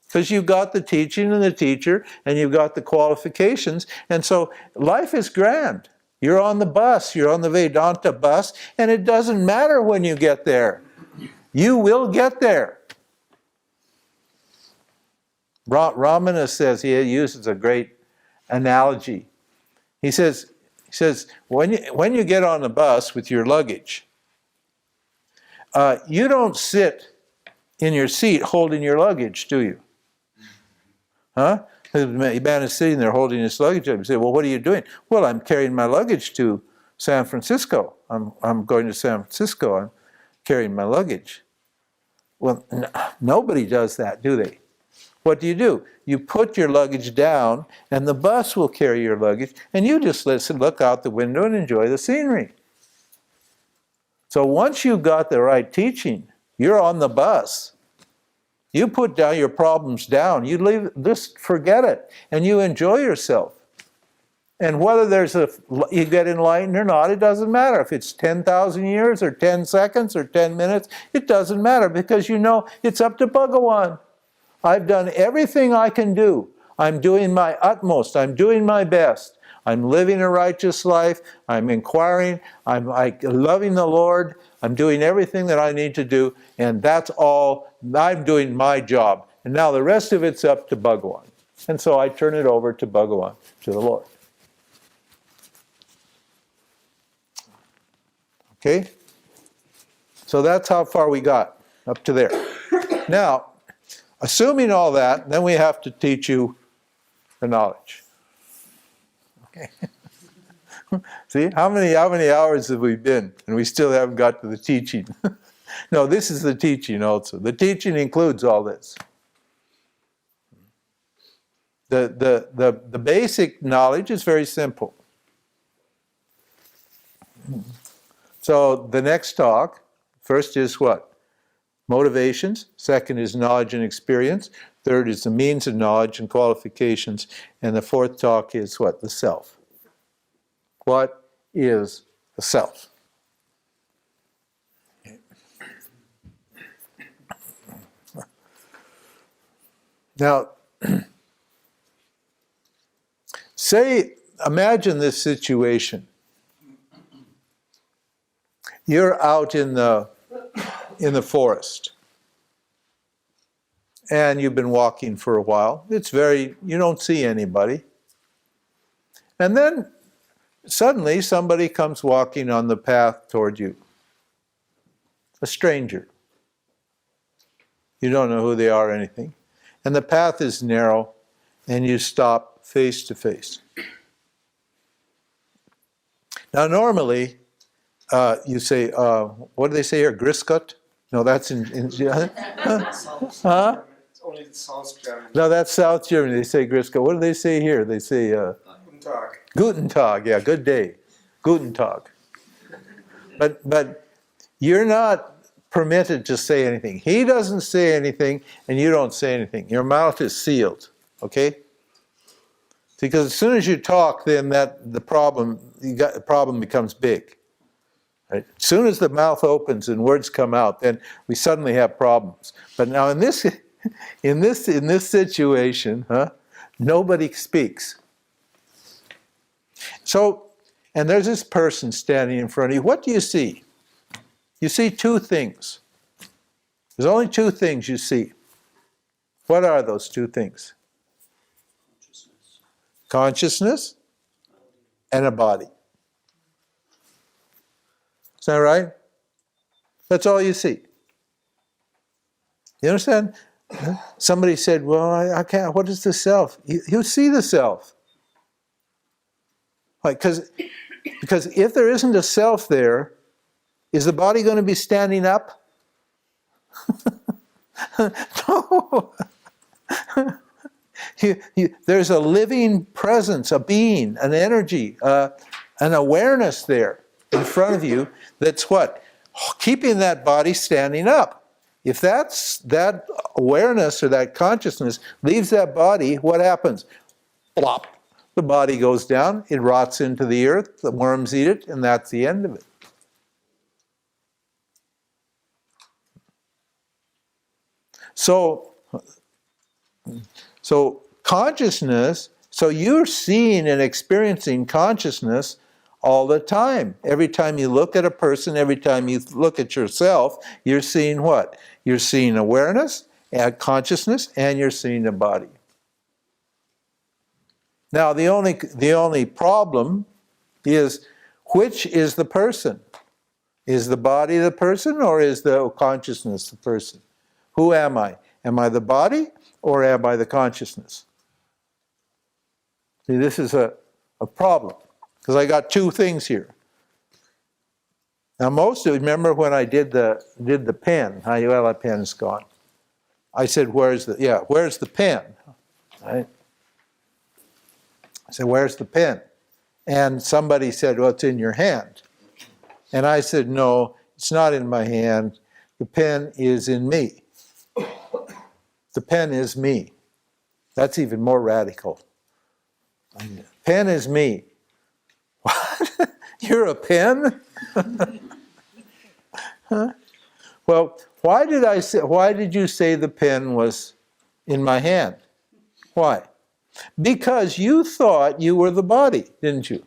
Because you've got the teaching and the teacher, and you've got the qualifications, and so life is grand. You're on the bus, you're on the Vedanta bus, and it doesn't matter when you get there. You will get there. Ramana says, he uses a great analogy. He says, when you get on the bus with your luggage, you don't sit in your seat holding your luggage, do you? Huh? The man is sitting there holding his luggage up. You say, well, what are you doing? Well, I'm carrying my luggage to San Francisco. I'm going to San Francisco. I'm carrying my luggage. Well, nobody does that, do they? What do? You put your luggage down, and the bus will carry your luggage, and you just look out the window and enjoy the scenery. So once you've got the right teaching, you're on the bus. You put down your problems down. You leave, just forget it, and you enjoy yourself. And whether you get enlightened or not, it doesn't matter. If it's 10,000 years or 10 seconds or 10 minutes, it doesn't matter, because you know it's up to Bhagavan. I've done everything I can do. I'm doing my utmost. I'm doing my best. I'm living a righteous life. I'm inquiring. I'm loving the Lord. I'm doing everything that I need to do. And that's all. I'm doing my job. And now the rest of it's up to Bhagavan. And so I turn it over to Bhagavan, to the Lord. Okay? So that's how far we got, up to there. Now, assuming all that, then we have to teach you the knowledge. Okay. See, how many hours have we been, and we still haven't got to the teaching? No, this is the teaching also. The teaching includes all this. The basic knowledge is very simple. So the next talk, first is what? Motivations. Second is knowledge and experience. Third is the means of knowledge and qualifications. And the fourth talk is what? The self. What is the self? Now, imagine this situation. You're out in the forest, and you've been walking for a while. You don't see anybody. And then suddenly somebody comes walking on the path toward you. A stranger. You don't know who they are or anything. And the path is narrow, and you stop face to face. Now normally, you say, what do they say here? Griscut? No, that's in huh? It's only in South Germany. No, that's South Germany. They say Griscut. What do they say here? They say Guten Tag. Guten Tag. Yeah, good day. Guten Tag. But you're not permitted to say anything. He doesn't say anything, and you don't say anything. Your mouth is sealed. Okay? Because as soon as you talk, then the problem becomes big. Right? As soon as the mouth opens and words come out, then we suddenly have problems. But now in this situation, nobody speaks. So and there's this person standing in front of you. What do you see? You see two things. There's only two things you see. What are those two things? Consciousness and a body. Is that right? That's all you see. You understand? Somebody said, well, I can't, what is the self? You see the self. Like, because if there isn't a self there, is the body going to be standing up? No. There's a living presence, a being, an energy, an awareness there in front of you that's what? Keeping that body standing up. If that awareness or that consciousness leaves that body, what happens? Plop. The body goes down, it rots into the earth, the worms eat it, and that's the end of it. So consciousness, so you're seeing and experiencing consciousness all the time. Every time you look at a person, every time you look at yourself, you're seeing what? You're seeing awareness, and consciousness, and you're seeing the body. Now, the only problem is, which is the person? Is the body the person, or is the consciousness the person? Who am I? Am I the body, or am I the consciousness? See, this is a problem, because I got two things here. Now, most of you remember when I did the pen. Well, that pen's gone. I said, where's the pen? Right? I said, where's the pen? And somebody said, well, it's in your hand. And I said, no, it's not in my hand. The pen is in me. The pen is me. That's even more radical. Pen is me. What? You're a pen? Huh? Well, why did you say the pen was in my hand? Why? Because you thought you were the body, didn't you?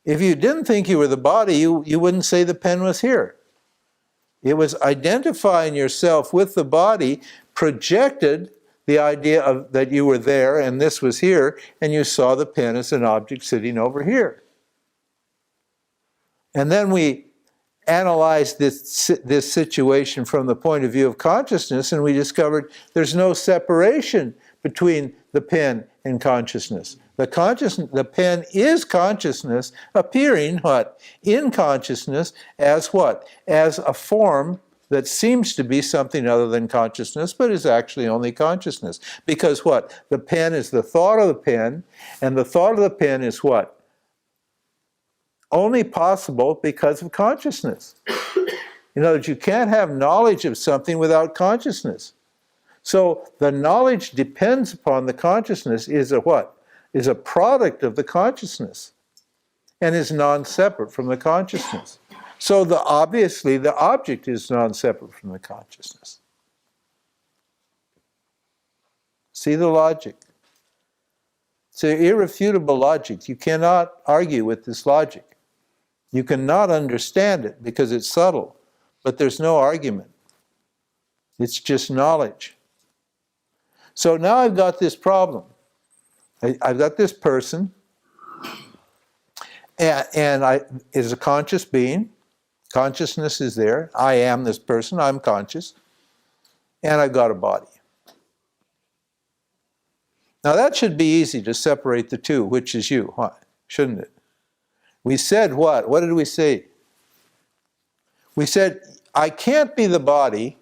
If you didn't think you were the body, you wouldn't say the pen was here. It was identifying yourself with the body, projected the idea of that you were there and this was here, and you saw the pen as an object sitting over here. And then we analyzed this situation from the point of view of consciousness, and we discovered there's no separation between the pen and consciousness. The pen is consciousness appearing what? In consciousness as what? As a form that seems to be something other than consciousness, but is actually only consciousness. Because what? The pen is the thought of the pen, and the thought of the pen is what? Only possible because of consciousness. In other words, you can't have knowledge of something without consciousness. So the knowledge depends upon the consciousness is a what? Is a product of the consciousness and is non-separate from the consciousness. So obviously the object is non-separate from the consciousness. See the logic? It's an irrefutable logic. You cannot argue with this logic. You cannot understand it because it's subtle, but there's no argument. It's just knowledge. So now I've got this problem. I've got this person, and I is a conscious being. Consciousness is there. I am this person. I'm conscious. And I've got a body. Now that should be easy to separate the two, which is you, huh? Shouldn't it? We said what? What did we say? We said, I can't be the body.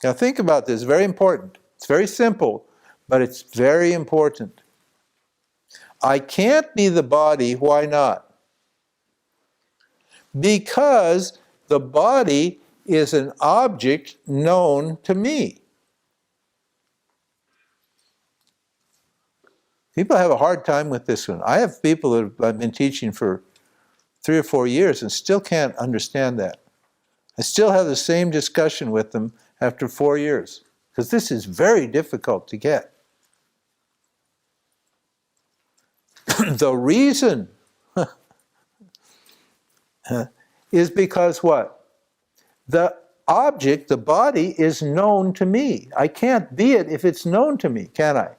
Now think about this, very important. It's very simple, but it's very important. I can't be the body, why not? Because the body is an object known to me. People have a hard time with this one. I have people that I've been teaching for 3 or 4 years and still can't understand that. I still have the same discussion with them after 4 years, because this is very difficult to get. The reason is because what? The object, the body, is known to me. I can't be it if it's known to me, can I?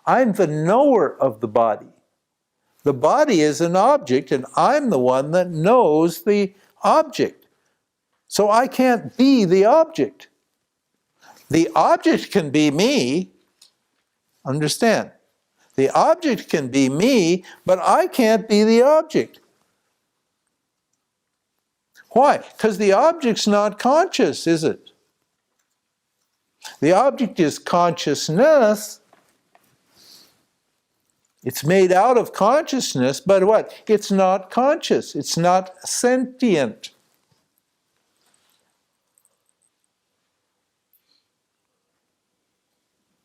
I'm the knower of the body. The body is an object, and I'm the one that knows the object. So I can't be the object. The object can be me. Understand? The object can be me, but I can't be the object. Why? Because the object's not conscious, is it? The object is consciousness. It's made out of consciousness, but what? It's not conscious. It's not sentient.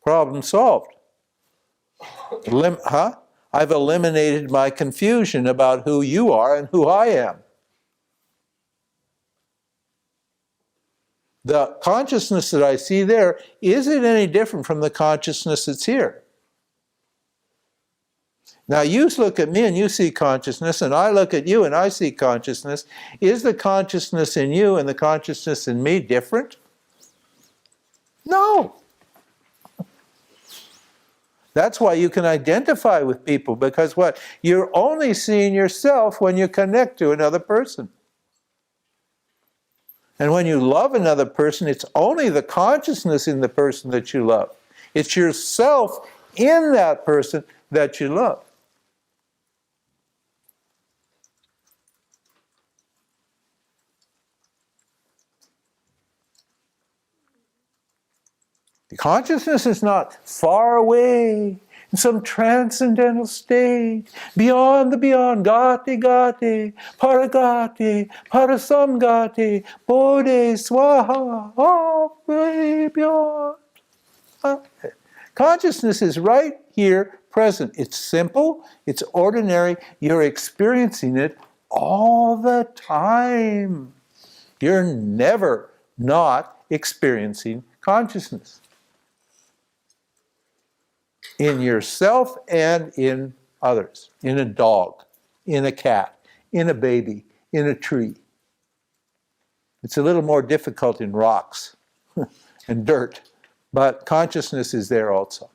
Problem solved. I've eliminated my confusion about who you are and who I am. The consciousness that I see there, is it any different from the consciousness that's here? Now you look at me and you see consciousness, and I look at you and I see consciousness. Is the consciousness in you and the consciousness in me different? No. That's why you can identify with people, because what? You're only seeing yourself when you connect to another person. And when you love another person, it's only the consciousness in the person that you love. It's yourself in that person that you love. The consciousness is not far away in some transcendental state, beyond the beyond, gati gati, paragati, parasamgati, bodhi swaha, way beyond. Consciousness is right here, present. It's simple, it's ordinary, you're experiencing it all the time. You're never not experiencing consciousness. In yourself and in others, in a dog, in a cat, in a baby, in a tree. It's a little more difficult in rocks and dirt, but consciousness is there also.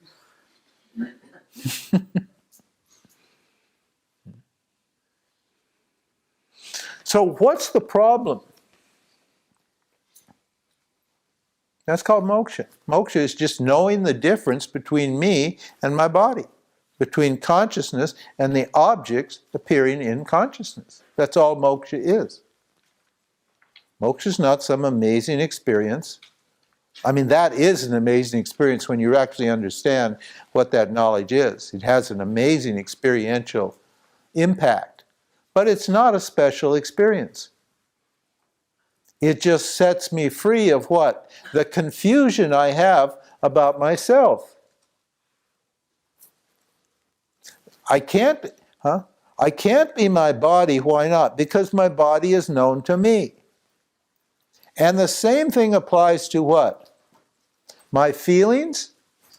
So what's the problem? That's called moksha. Moksha is just knowing the difference between me and my body, between consciousness and the objects appearing in consciousness. That's all moksha is. Moksha is not some amazing experience. I mean, that is an amazing experience when you actually understand what that knowledge is. It has an amazing experiential impact, but it's not a special experience. It just sets me free of what? The confusion I have about myself. I can't be my body. Why not? Because my body is known to me. And the same thing applies to what? My feelings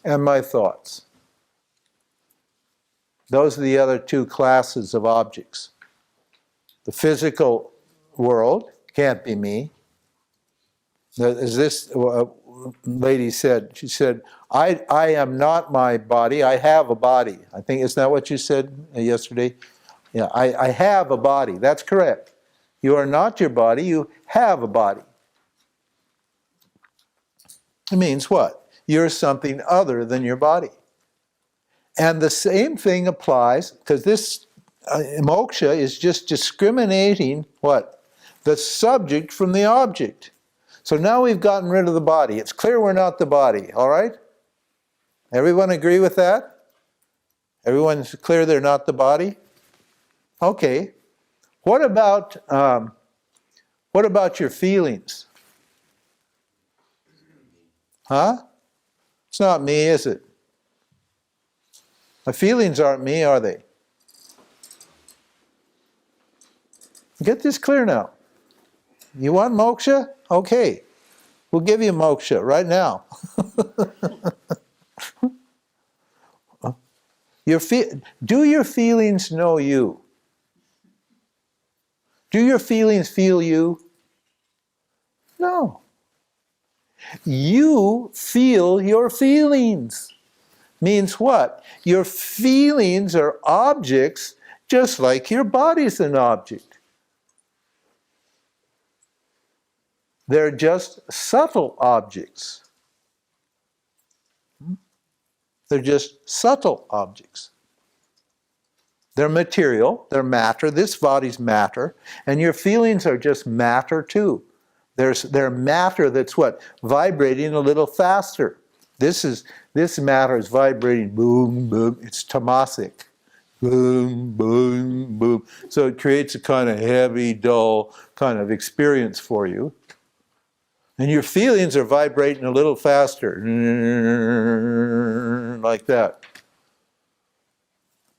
and my thoughts. Those are the other two classes of objects. The physical world can't be me. As this lady said, she said, I am not my body, I have a body. I think, isn't that what you said yesterday? Yeah, I have a body. That's correct. You are not your body, you have a body. It means what? You're something other than your body. And the same thing applies, because this moksha is just discriminating what? The subject from the object. So now we've gotten rid of the body. It's clear we're not the body, all right? Everyone agree with that? Everyone's clear they're not the body? Okay. What about your feelings? Huh? It's not me, is it? My feelings aren't me, are they? Get this clear now. You want moksha? Okay. We'll give you moksha right now. Do your feelings know you? Do your feelings feel you? No. You feel your feelings. Means what? Your feelings are objects just like your body's an object. They're just subtle objects. They're just subtle objects. They're material, they're matter, this body's matter, and your feelings are just matter too. They're matter that's what? Vibrating a little faster. This matter is vibrating, boom, boom, it's tamasic. Boom, boom, boom. So it creates a kind of heavy, dull kind of experience for you. And your feelings are vibrating a little faster, like that.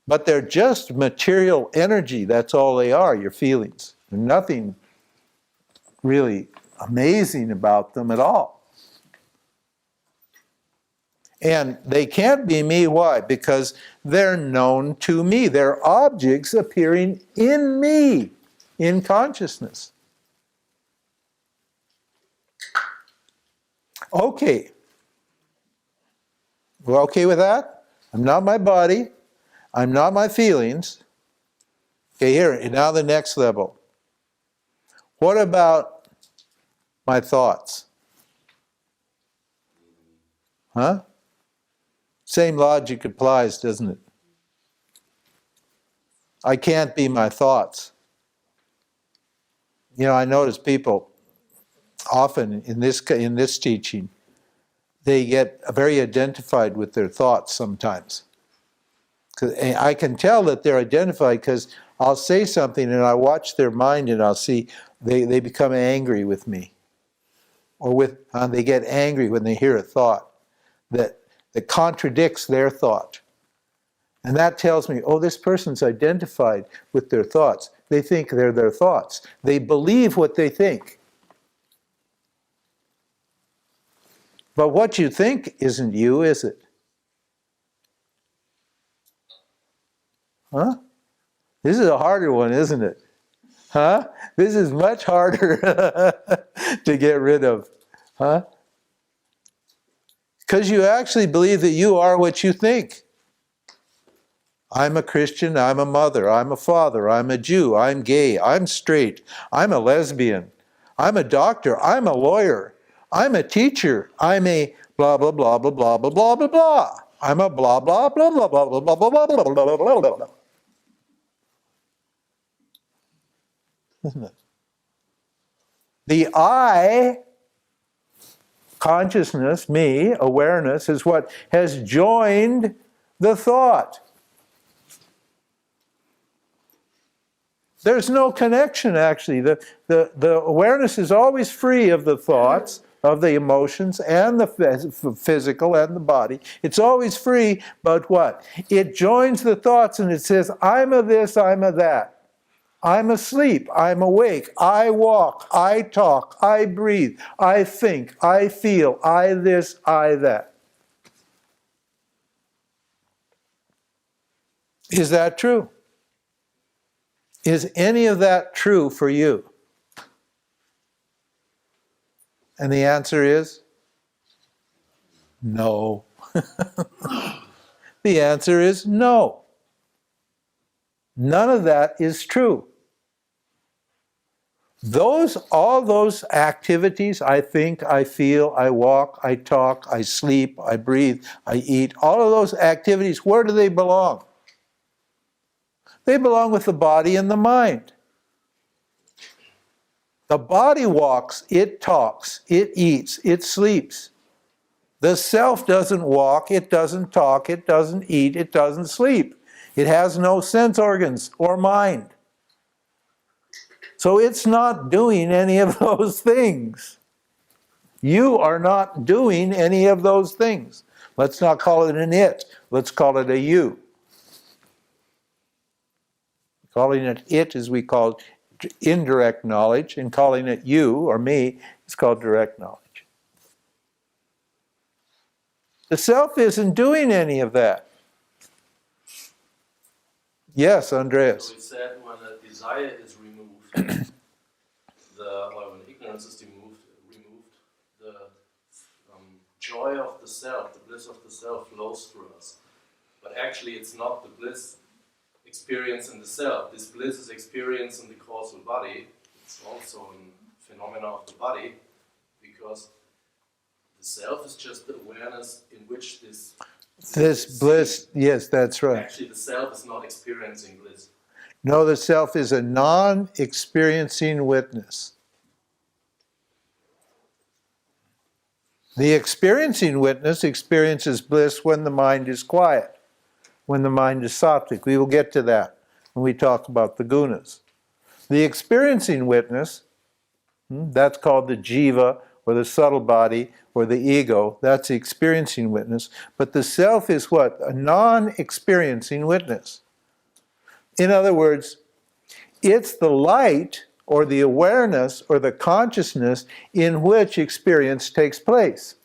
But they're just material energy, that's all they are, your feelings. There's nothing really amazing about them at all. And they can't be me, why? Because they're known to me. They're objects appearing in me, in consciousness. Okay. We're okay with that? I'm not my body. I'm not my feelings. Okay, here, now the next level. What about my thoughts? Huh? Same logic applies, doesn't it? I can't be my thoughts. You know, I notice people often in this teaching, they get very identified with their thoughts sometimes. I can tell that they're identified because I'll say something and I watch their mind and I'll see they become angry with me. Or they get angry when they hear a thought that contradicts their thought. And that tells me, oh, this person's identified with their thoughts. They think they're their thoughts. They believe what they think. But what you think isn't you, is it? Huh? This is a harder one, isn't it? Huh? This is much harder to get rid of. Huh? Because you actually believe that you are what you think. I'm a Christian, I'm a mother, I'm a father, I'm a Jew, I'm gay, I'm straight, I'm a lesbian, I'm a doctor, I'm a lawyer, I'm a teacher, I'm a blah blah blah blah blah blah blah blah blah. I'm a blah blah blah blah blah blah blah blah blah blah blah blah blah blah. Isn't it? The I, consciousness, me, awareness, is what has joined the thought. There's no connection, actually. The awareness is always free of the thoughts, of the emotions, and the physical and the body. It's always free, but what? It joins the thoughts and it says, I'm a this, I'm a that. I'm asleep, I'm awake, I walk, I talk, I breathe, I think, I feel, I this, I that. Is that true? Is any of that true for you? And the answer is no. The answer is no. None of that is true. All those activities, I think, I feel, I walk, I talk, I sleep, I breathe, I eat, all of those activities, where do they belong? They belong with the body and the mind. The body walks, it talks, it eats, it sleeps. The self doesn't walk, it doesn't talk, it doesn't eat, it doesn't sleep. It has no sense organs or mind. So it's not doing any of those things. You are not doing any of those things. Let's not call it an it, let's call it a you. Calling it as we call indirect knowledge, and calling it you or me is called direct knowledge. The self isn't doing any of that. Yes, So Andreas. we said when a desire is removed, or when ignorance is removed, the joy of the self, the bliss of the self flows through us. But actually it's not the bliss experience in the self. This bliss is experienced in the causal body. It's also a phenomena of the body, because the self is just the awareness in which this Bliss, yes, that's right. Actually, the self is not experiencing bliss. No, the self is a non-experiencing witness. The experiencing witness experiences bliss when the mind is quiet, when the mind is sattvic. We will get to that when we talk about the gunas. The experiencing witness, that's called the jiva, or the subtle body, or the ego. That's the experiencing witness. But the self is what? A non-experiencing witness. In other words, it's the light, or the awareness, or the consciousness in which experience takes place,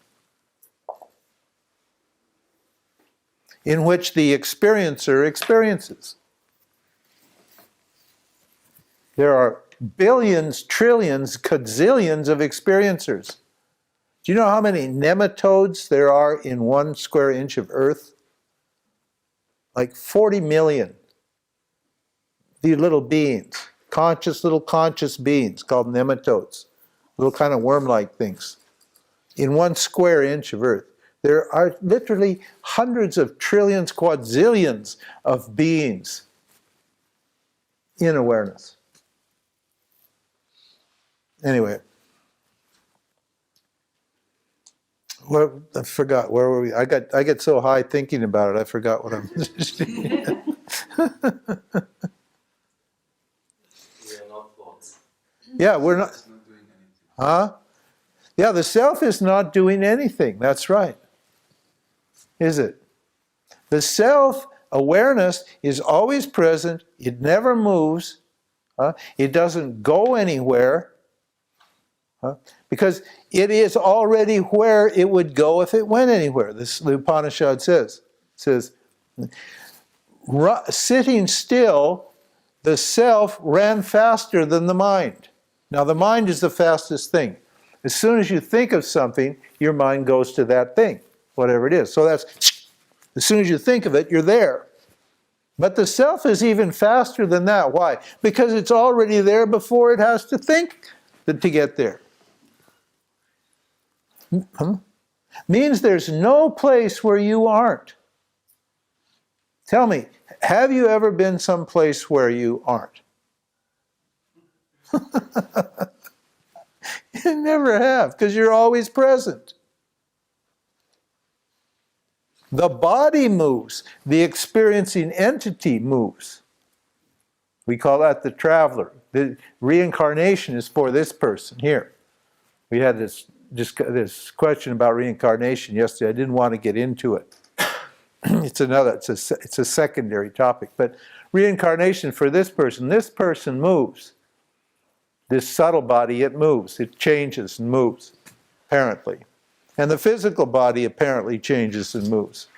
in which the experiencer experiences. There are billions, trillions, gazillions of experiencers. Do you know how many nematodes there are in 1 square inch of earth? Like 40 million. These little beings, little conscious beings called nematodes, little kind of worm-like things. In 1 square inch of earth, there are literally hundreds of trillions, quadrillions of beings in awareness. Anyway, I forgot, where were we? I get so high thinking about it, I forgot what I'm We are not thoughts. Yeah, we're not. It's not doing anything. Huh? Yeah, the self is not doing anything. That's right. Is it? The self-awareness is always present. It never moves. It doesn't go anywhere. Because it is already where it would go if it went anywhere. The Upanishad says, sitting still, the self ran faster than the mind. Now the mind is the fastest thing. As soon as you think of something, your mind goes to that thing, whatever it is. So that's, as soon as you think of it, you're there. But the self is even faster than that. Why? Because it's already there before it has to think to get there. Means there's no place where you aren't. Tell me, have you ever been someplace where you aren't? You never have, because you're always present. The body moves, the experiencing entity moves. We call that the traveler. The reincarnation is for this person here. We had this question about reincarnation yesterday. I didn't want to get into it. It's a secondary topic. But reincarnation for this person moves. This subtle body, it moves. It changes and moves, apparently. And the physical body apparently changes and moves.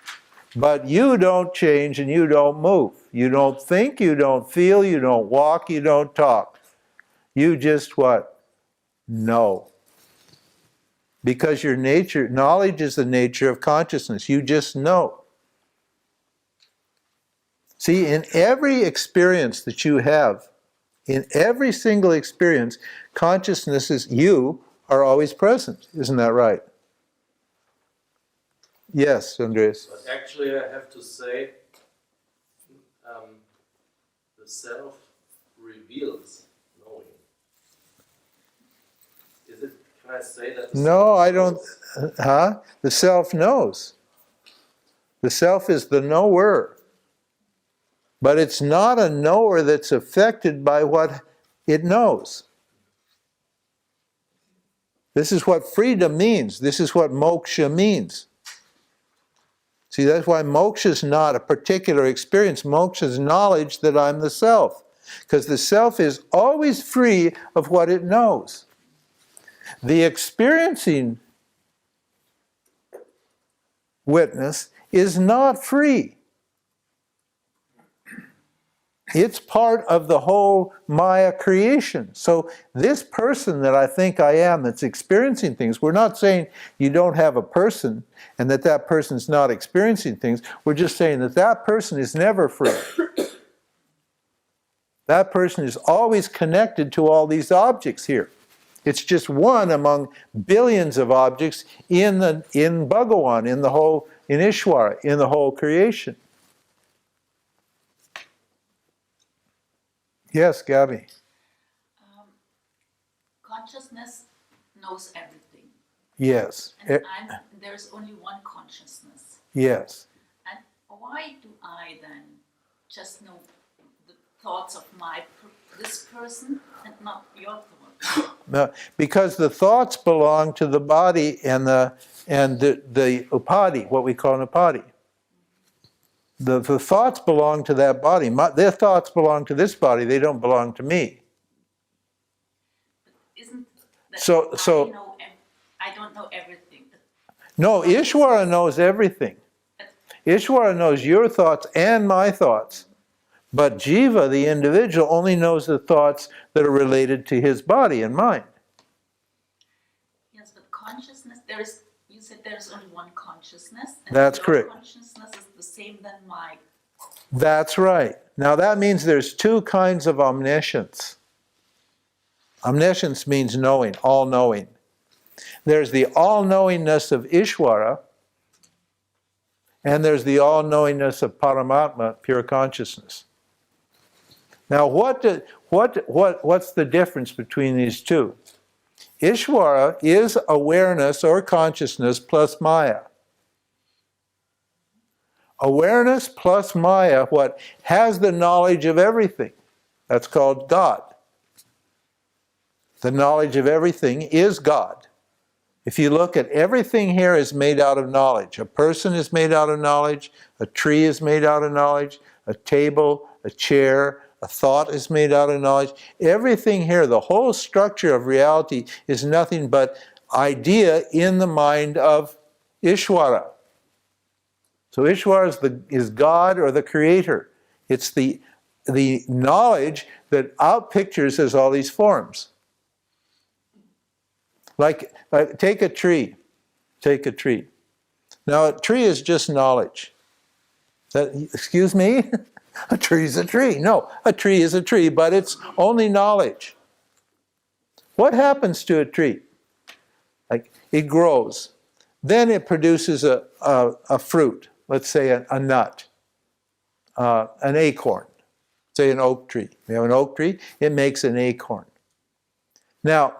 But you don't change and you don't move. You don't think, you don't feel, you don't walk, you don't talk. You just what? Know. Because your nature, knowledge is the nature of consciousness. You just know. See, in every experience that you have, in every single experience, consciousness is, you are always present. Isn't that right? Yes, Andreas. But actually, I have to say, the self reveals knowing. Can I say that? No, I don't. The self knows. The self is the knower. But it's not a knower that's affected by what it knows. This is what freedom means. This is what moksha means. See, that's why moksha is not a particular experience. Moksha is knowledge that I'm the self. Because the self is always free of what it knows. The experiencing witness is not free. It's part of the whole Maya creation. So this person that I think I am that's experiencing things, we're not saying you don't have a person and that that person's not experiencing things. We're just saying that that person is never free. That person is always connected to all these objects here. It's just one among billions of objects in Bhagawan, in Ishvara, in the whole creation. Yes, Gabby. Consciousness knows everything. Yes. And there's only one consciousness. Yes. And why do I then just know the thoughts of this person and not your thoughts? No, because the thoughts belong to the body and the upadi, what we call an upadi. The thoughts belong to that body. Their thoughts belong to this body. They don't belong to me. Isn't that So I don't know everything. No, Ishvara knows everything. Ishvara knows your thoughts and my thoughts. But Jiva, the individual, only knows the thoughts that are related to his body and mind. Yes, but consciousness, you said there's only one consciousness. And That's your correct. Consciousness is the same than my. That's right. Now that means there's two kinds of omniscience. Omniscience means knowing, all-knowing. There's the all-knowingness of Ishvara, and there's the all-knowingness of Paramatma, pure consciousness. Now what's the difference between these two? Ishvara is awareness or consciousness plus Maya. Awareness plus Maya, what has the knowledge of everything. That's called God. The knowledge of everything is God. If you look at everything here is made out of knowledge. A person is made out of knowledge, a tree is made out of knowledge, a table, a chair, a thought is made out of knowledge. Everything here, the whole structure of reality is nothing but idea in the mind of Ishvara. So Ishvara is God or the creator. It's the knowledge that outpictures as all these forms. Like take a tree. Take a tree. Now a tree is just knowledge. Excuse me? A tree is a tree. No, a tree is a tree, but it's only knowledge. What happens to a tree? Like it grows. Then it produces a fruit. Let's say a nut, an acorn. Say an oak tree. We have an oak tree, it makes an acorn. Now,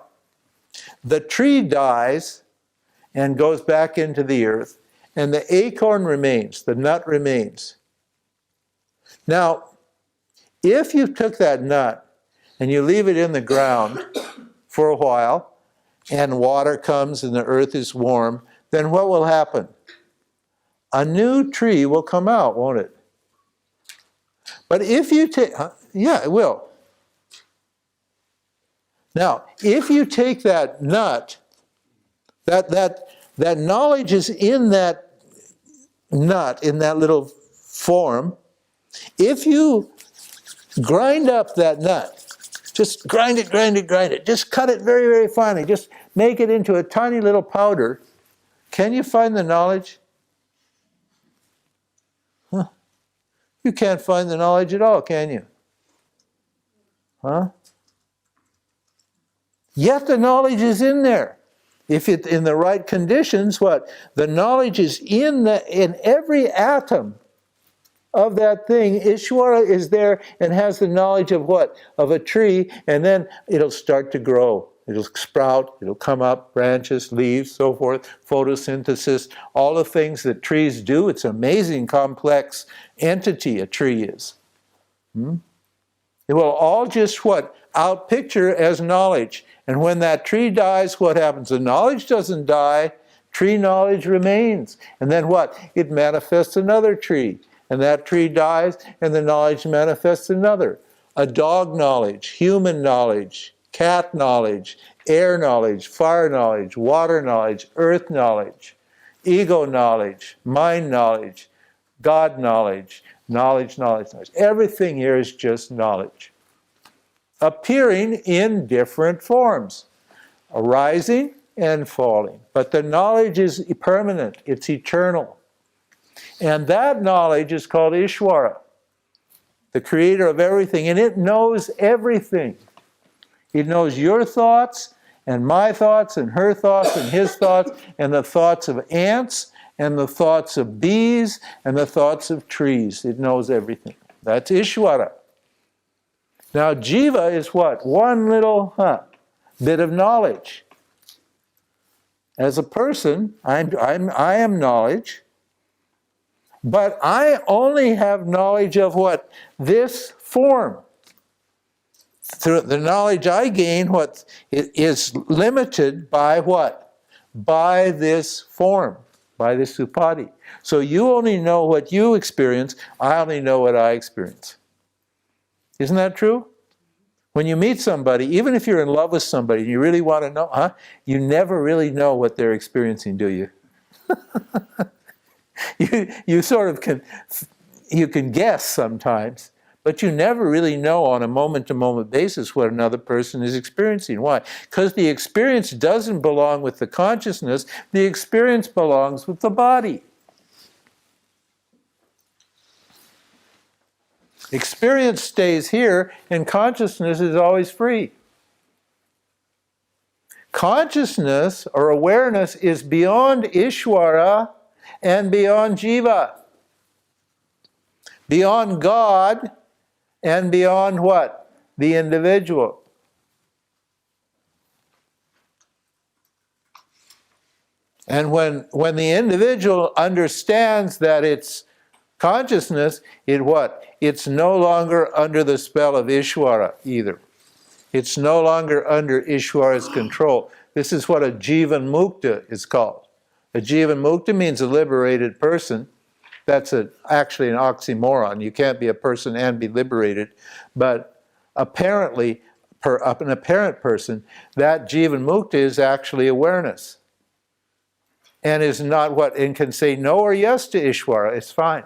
the tree dies and goes back into the earth, and the acorn remains, the nut remains. Now, if you took that nut and you leave it in the ground for a while, and water comes and the earth is warm, then what will happen? A new tree will come out, won't it? But if you take, yeah, it will. Now, if you take that nut, that knowledge is in that nut, in that little form. If you grind up that nut, just grind it, just cut it very, very finely, just make it into a tiny little powder, can you find the knowledge? Huh. You can't find the knowledge at all, can you? Huh? Yet the knowledge is in there. If it's in the right conditions, what? The knowledge is in every atom of that thing. Ishvara is there and has the knowledge of what? Of a tree, and then it'll start to grow. It'll sprout, it'll come up, branches, leaves, so forth, photosynthesis, all the things that trees do. It's an amazing complex entity a tree is. It will all just what? Outpicture as knowledge. And when that tree dies, what happens? The knowledge doesn't die, tree knowledge remains. And then what? It manifests another tree. And that tree dies, and the knowledge manifests another. A dog knowledge, human knowledge, cat knowledge, air knowledge, fire knowledge, water knowledge, earth knowledge, ego knowledge, mind knowledge, God knowledge, knowledge, knowledge, knowledge. Everything here is just knowledge. Appearing in different forms, arising and falling. But the knowledge is permanent, it's eternal. And that knowledge is called Ishvara, the creator of everything, and it knows everything. It knows your thoughts, and my thoughts, and her thoughts, and his thoughts, and the thoughts of ants, and the thoughts of bees, and the thoughts of trees. It knows everything. That's Ishvara. Now, Jiva is what? One little bit of knowledge. As a person, I am knowledge, but I only have knowledge of what? This form. Through the knowledge I gain, what it is limited by what? By this form, by this upadhi. So you only know what you experience, I only know what I experience. Isn't that true? When you meet somebody, even if you're in love with somebody and you really want to know, you never really know what they're experiencing, do you? You sort of you can guess sometimes, but you never really know on a moment-to-moment basis what another person is experiencing. Why? Because the experience doesn't belong with the consciousness, the experience belongs with the body. Experience stays here, and consciousness is always free. Consciousness or awareness is beyond Ishvara and beyond Jiva. Beyond God and beyond what? The individual. And when the individual understands that it's consciousness, it what? It's no longer under the spell of Ishvara either. It's no longer under Ishvara's control. This is what a Jivan Mukta is called. A Jivan Mukta means a liberated person. That's actually an oxymoron. You can't be a person and be liberated. But apparently, an apparent person, that Jivan Mukta is actually awareness. And is not what? And can say no or yes to Ishvara. It's fine.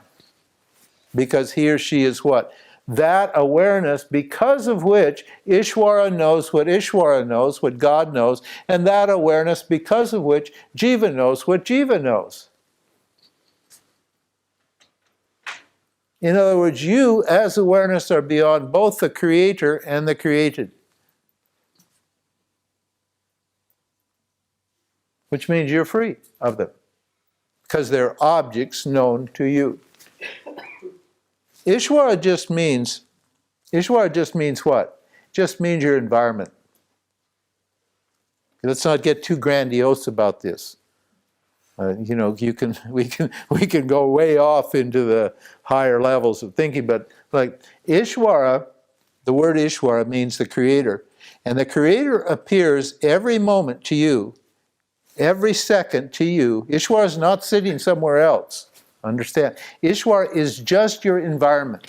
Because he or she is what? That awareness, because of which Ishvara knows what Ishvara knows, what God knows, and that awareness, because of which Jiva knows what Jiva knows. In other words, you as awareness are beyond both the creator and the created. Which means you're free of them. Because they're objects known to you. Ishvara just means what? Just means your environment. Let's not get too grandiose about this. We can go way off into the higher levels of thinking, but like Ishvara, the word Ishvara means the creator. And the creator appears every moment to you, every second to you. Ishvara is not sitting somewhere else. Understand? Ishvara is just your environment.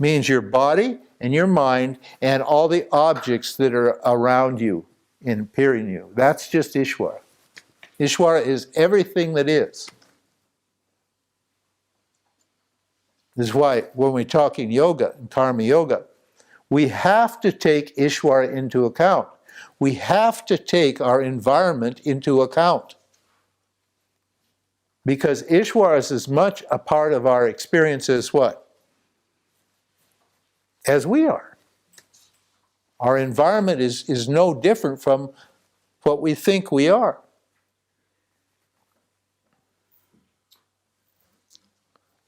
Means your body and your mind and all the objects that are around you and appearing you. That's just Ishvara. Ishvara is everything that is. This is why when we're talking yoga and karma yoga, we have to take Ishvara into account. We have to take our environment into account. Because Ishvara is as much a part of our experience as what? As we are. Our environment is no different from what we think we are.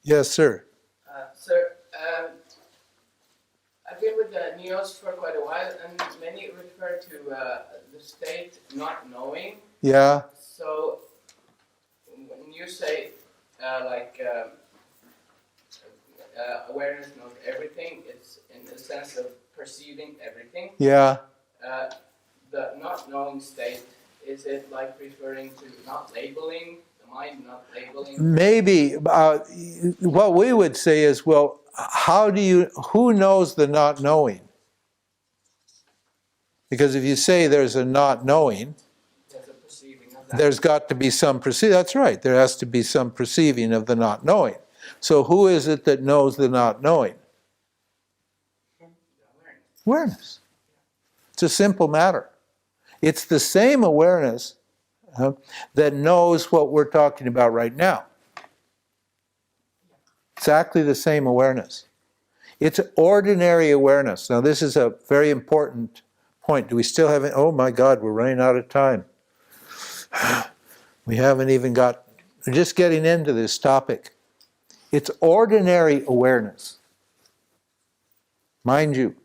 Yes, sir. Sir, I've been with the Neos for quite a while, and many refer to the state not knowing. Yeah. So, when you say awareness knows everything, it's in the sense of perceiving everything. Yeah. The not knowing state, is it like referring to not labeling, the mind not labeling? Maybe. What we would say is, well, who knows the not knowing? Because if you say there's a not knowing, There's a perceiving of there's got to be some that's right, there has to be some perceiving of the not knowing. So who is it that knows the not knowing? Awareness. It's a simple matter. It's the same awareness that knows what we're talking about right now. Exactly the same awareness. It's ordinary awareness. Now this is a very important point. Do we still have it? Oh my God, we're running out of time. We haven't even got, we're just getting into this topic. It's ordinary awareness. Mind you,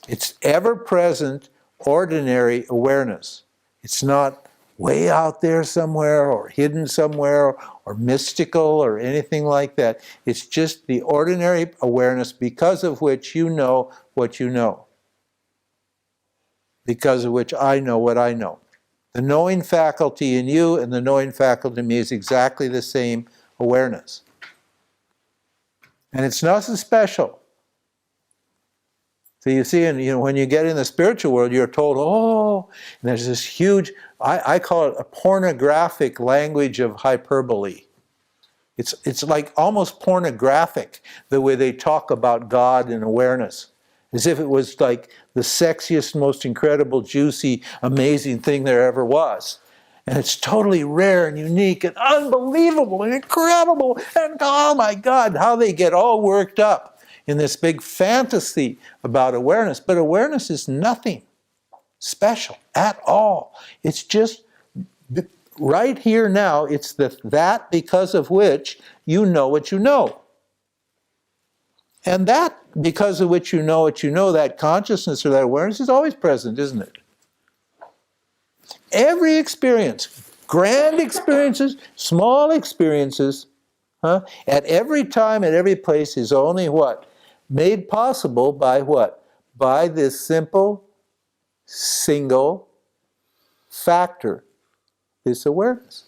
it's ever-present, ordinary awareness. It's not way out there somewhere or hidden somewhere or mystical or anything like that. It's just the ordinary awareness because of which you know what you know. Because of which I know what I know. The knowing faculty in you and the knowing faculty in me is exactly the same awareness. And it's nothing special. So you see, and when you get in the spiritual world, you're told, oh, and there's this huge, I call it a pornographic language of hyperbole. It's like almost pornographic, the way they talk about God and awareness. As if it was like the sexiest, most incredible, juicy, amazing thing there ever was. And it's totally rare and unique and unbelievable and incredible. And oh my God, how they get all worked up in this big fantasy about awareness. But awareness is nothing special at all. It's just right here now, it's that because of which you know what you know. And that because of which you know what you know, that consciousness or that awareness is always present, isn't it? Every experience, grand experiences, small experiences, at every time, at every place is only what? Made possible by what? By this simple, single factor, this awareness.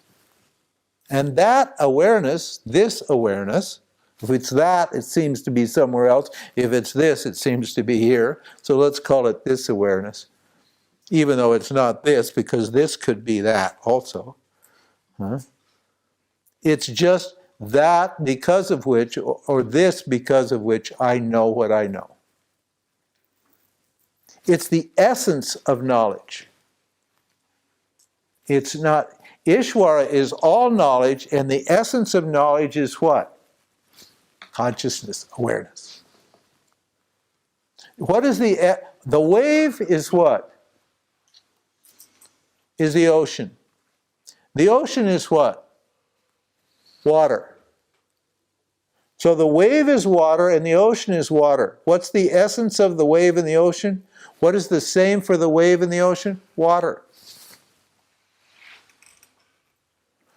And that awareness, this awareness, if it's that, it seems to be somewhere else. If it's this, it seems to be here. So let's call it this awareness. Even though it's not this, because this could be that also. It's just that because of which, or this because of which I know what I know. It's the essence of knowledge. It's not, Ishvara is all knowledge, and the essence of knowledge is what? Consciousness, awareness. What is the wave is what? Is the ocean. The ocean is what? Water. So the wave is water and the ocean is water. What's the essence of the wave and the ocean? What is the same for the wave and the ocean? Water.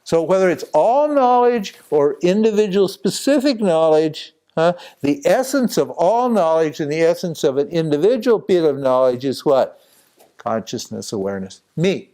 So whether it's all knowledge or individual specific knowledge, the essence of all knowledge and the essence of an individual bit of knowledge is what? Consciousness, awareness. Me.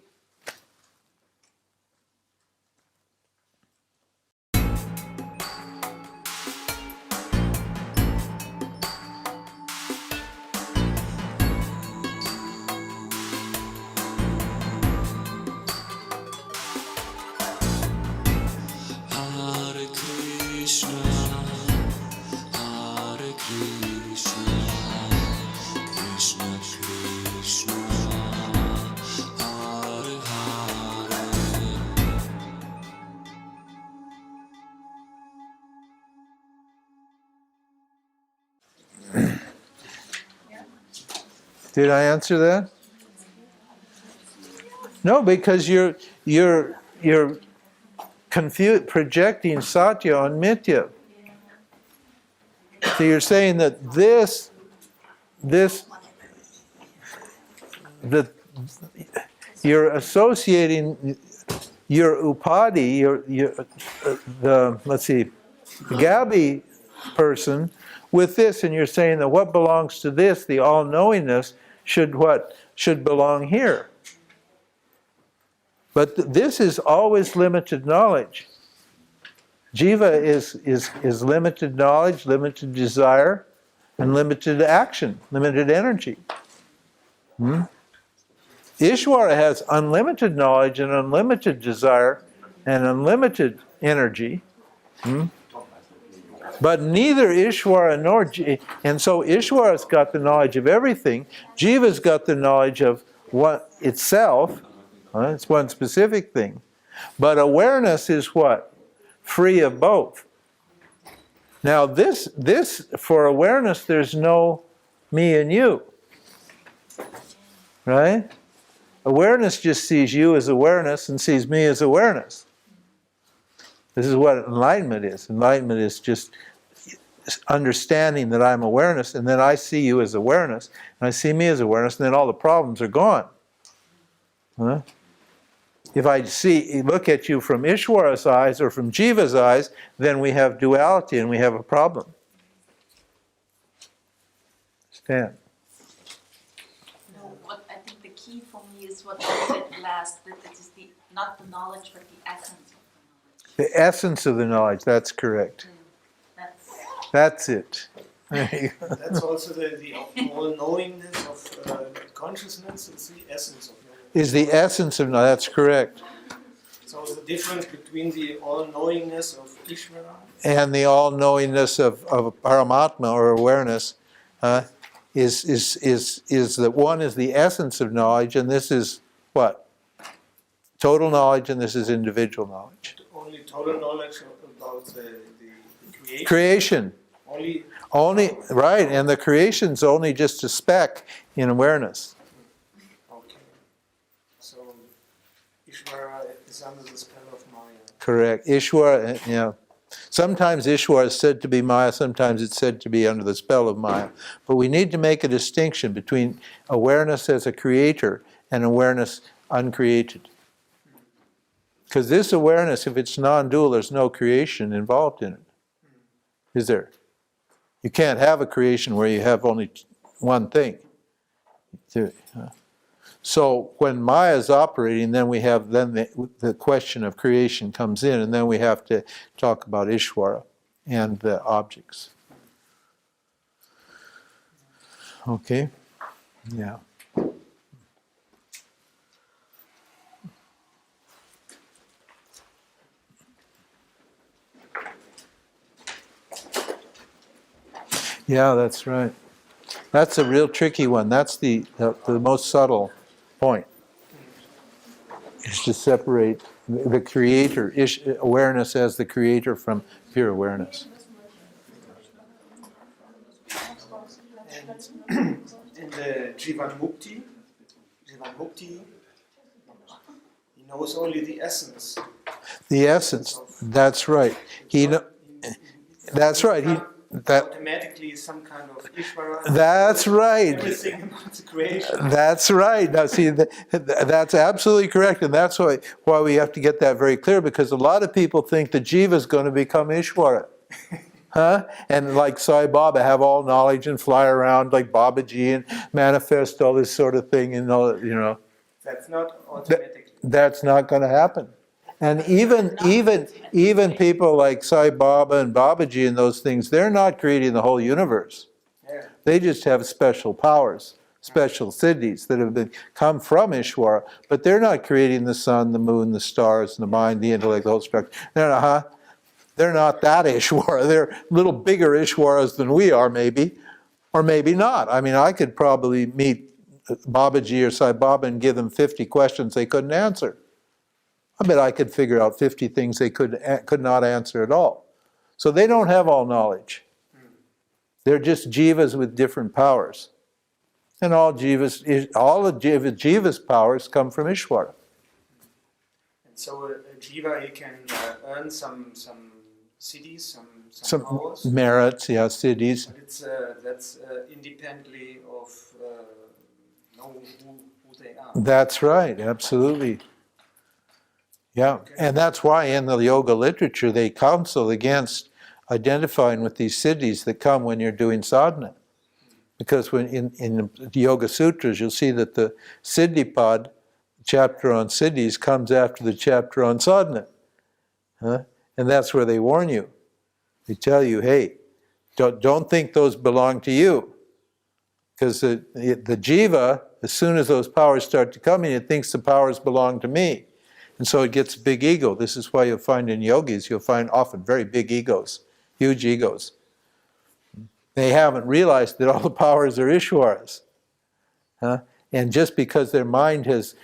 Did I answer that? No, because you're projecting Satya on Mithya. So you're saying that you're associating your upadi, the Gabi person with this, and you're saying that what belongs to this, the all-knowingness, should belong here. But this is always limited knowledge. Jiva is limited knowledge, limited desire, and limited action, limited energy. Ishvara has unlimited knowledge and unlimited desire and unlimited energy. But neither Ishvara nor and so Ishvara's got the knowledge of everything. Jiva's got the knowledge of what itself. It's one specific thing. But awareness is what? Free of both. Now this for awareness, there's no me and you. Right? Awareness just sees you as awareness and sees me as awareness. This is what enlightenment is. Enlightenment is just understanding that I'm awareness, and then I see you as awareness, and I see me as awareness, and then all the problems are gone. Huh? If I look at you from Ishvara's eyes or from Jiva's eyes, then we have duality and we have a problem. Understand? No, what I think the key for me is what you said last, that it is not the knowledge, but the essence of the knowledge. The essence of the knowledge, that's correct. That's it. There you go. That's also the all-knowingness of consciousness. It's the essence of knowledge. Is the essence of knowledge, that's correct. So the difference between the all-knowingness of Ishvara And the all-knowingness of Paramatma or awareness is that one is the essence of knowledge, and this is what? Total knowledge, and this is individual knowledge. only total knowledge about the creation. Creation. Only Right, and the creation's only just a speck in awareness. okay. So Ishvara is under the spell of Maya. Correct. Ishvara, yeah. Sometimes Ishvara is said to be Maya, sometimes it's said to be under the spell of Maya. But we need to make a distinction between awareness as a creator and awareness uncreated. Because this awareness, if it's non-dual, there's no creation involved in it. Is there? You can't have a creation where you have only one thing. So when Maya is operating, then we have the question of creation comes in, and then we have to talk about Ishvara and the objects. Okay? Yeah. Yeah, that's right. That's a real tricky one. That's the most subtle point, is to separate the creator, awareness as the creator, from pure awareness. And in the Jivan Mukti, he knows only the essence. The essence, that's right. That's right. Automatically some kind of Ishvara. That's right. Everything about the creation. That's right. Now, see, that's absolutely correct, and that's why we have to get that very clear, because a lot of people think the Jiva is going to become Ishvara. Huh? And like Sai Baba, have all knowledge and fly around like Babaji and manifest all this sort of thing, and all, you know. That's not automatically. That's not going to happen. And even people like Sai Baba and Babaji and those things, they're not creating the whole universe. Yeah. They just have special powers, special siddhis that have come from Ishvara, but they're not creating the sun, the moon, the stars, the mind, the intellect, the whole structure. They're not that Ishvara. They're little bigger Ishvaras than we are, maybe, or maybe not. I mean, I could probably meet Babaji or Sai Baba and give them 50 questions they couldn't answer. I bet I could figure out 50 things they could not answer at all. So they don't have all knowledge. They're just jivas with different powers. And all of jiva's powers come from Ishvara. And so a Jiva, he can earn some siddhis, some powers. Merits, yeah, siddhis. But that's independently of knowing who they are. That's right, absolutely. Yeah, and that's why in the yoga literature they counsel against identifying with these siddhis that come when you're doing sadhana. Because when in the Yoga Sutras, you'll see that the Siddhipad, chapter on siddhis, comes after the chapter on sadhana. Huh? And that's where they warn you. They tell you, hey, don't think those belong to you. Because the jiva, As soon as those powers start to come in, it thinks the powers belong to me. And so it gets a big ego. This is why you'll find in yogis, you'll find often very big egos, huge egos. They haven't realized that all the powers are Ishwaras. And just because their mind has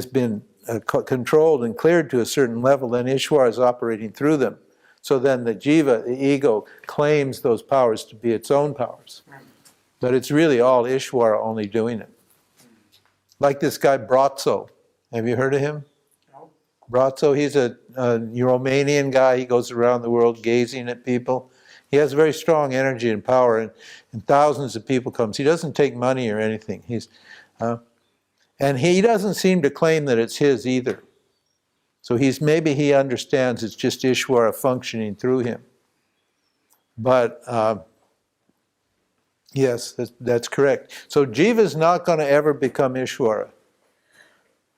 been controlled and cleared to a certain level, then Ishwara is operating through them. So then the jiva, the ego, claims those powers to be its own powers. But it's really all Ishwara only doing it. Like this guy Bratzo. Have you heard of him? No. Bratzo, he's a Romanian guy. He goes around the world gazing at people. He has very strong energy and power, and thousands of people come. He doesn't take money or anything. And he doesn't seem to claim that it's his either. So maybe he understands it's just Ishwara functioning through him. But yes, that's correct. So jiva is not going to ever become Ishwara.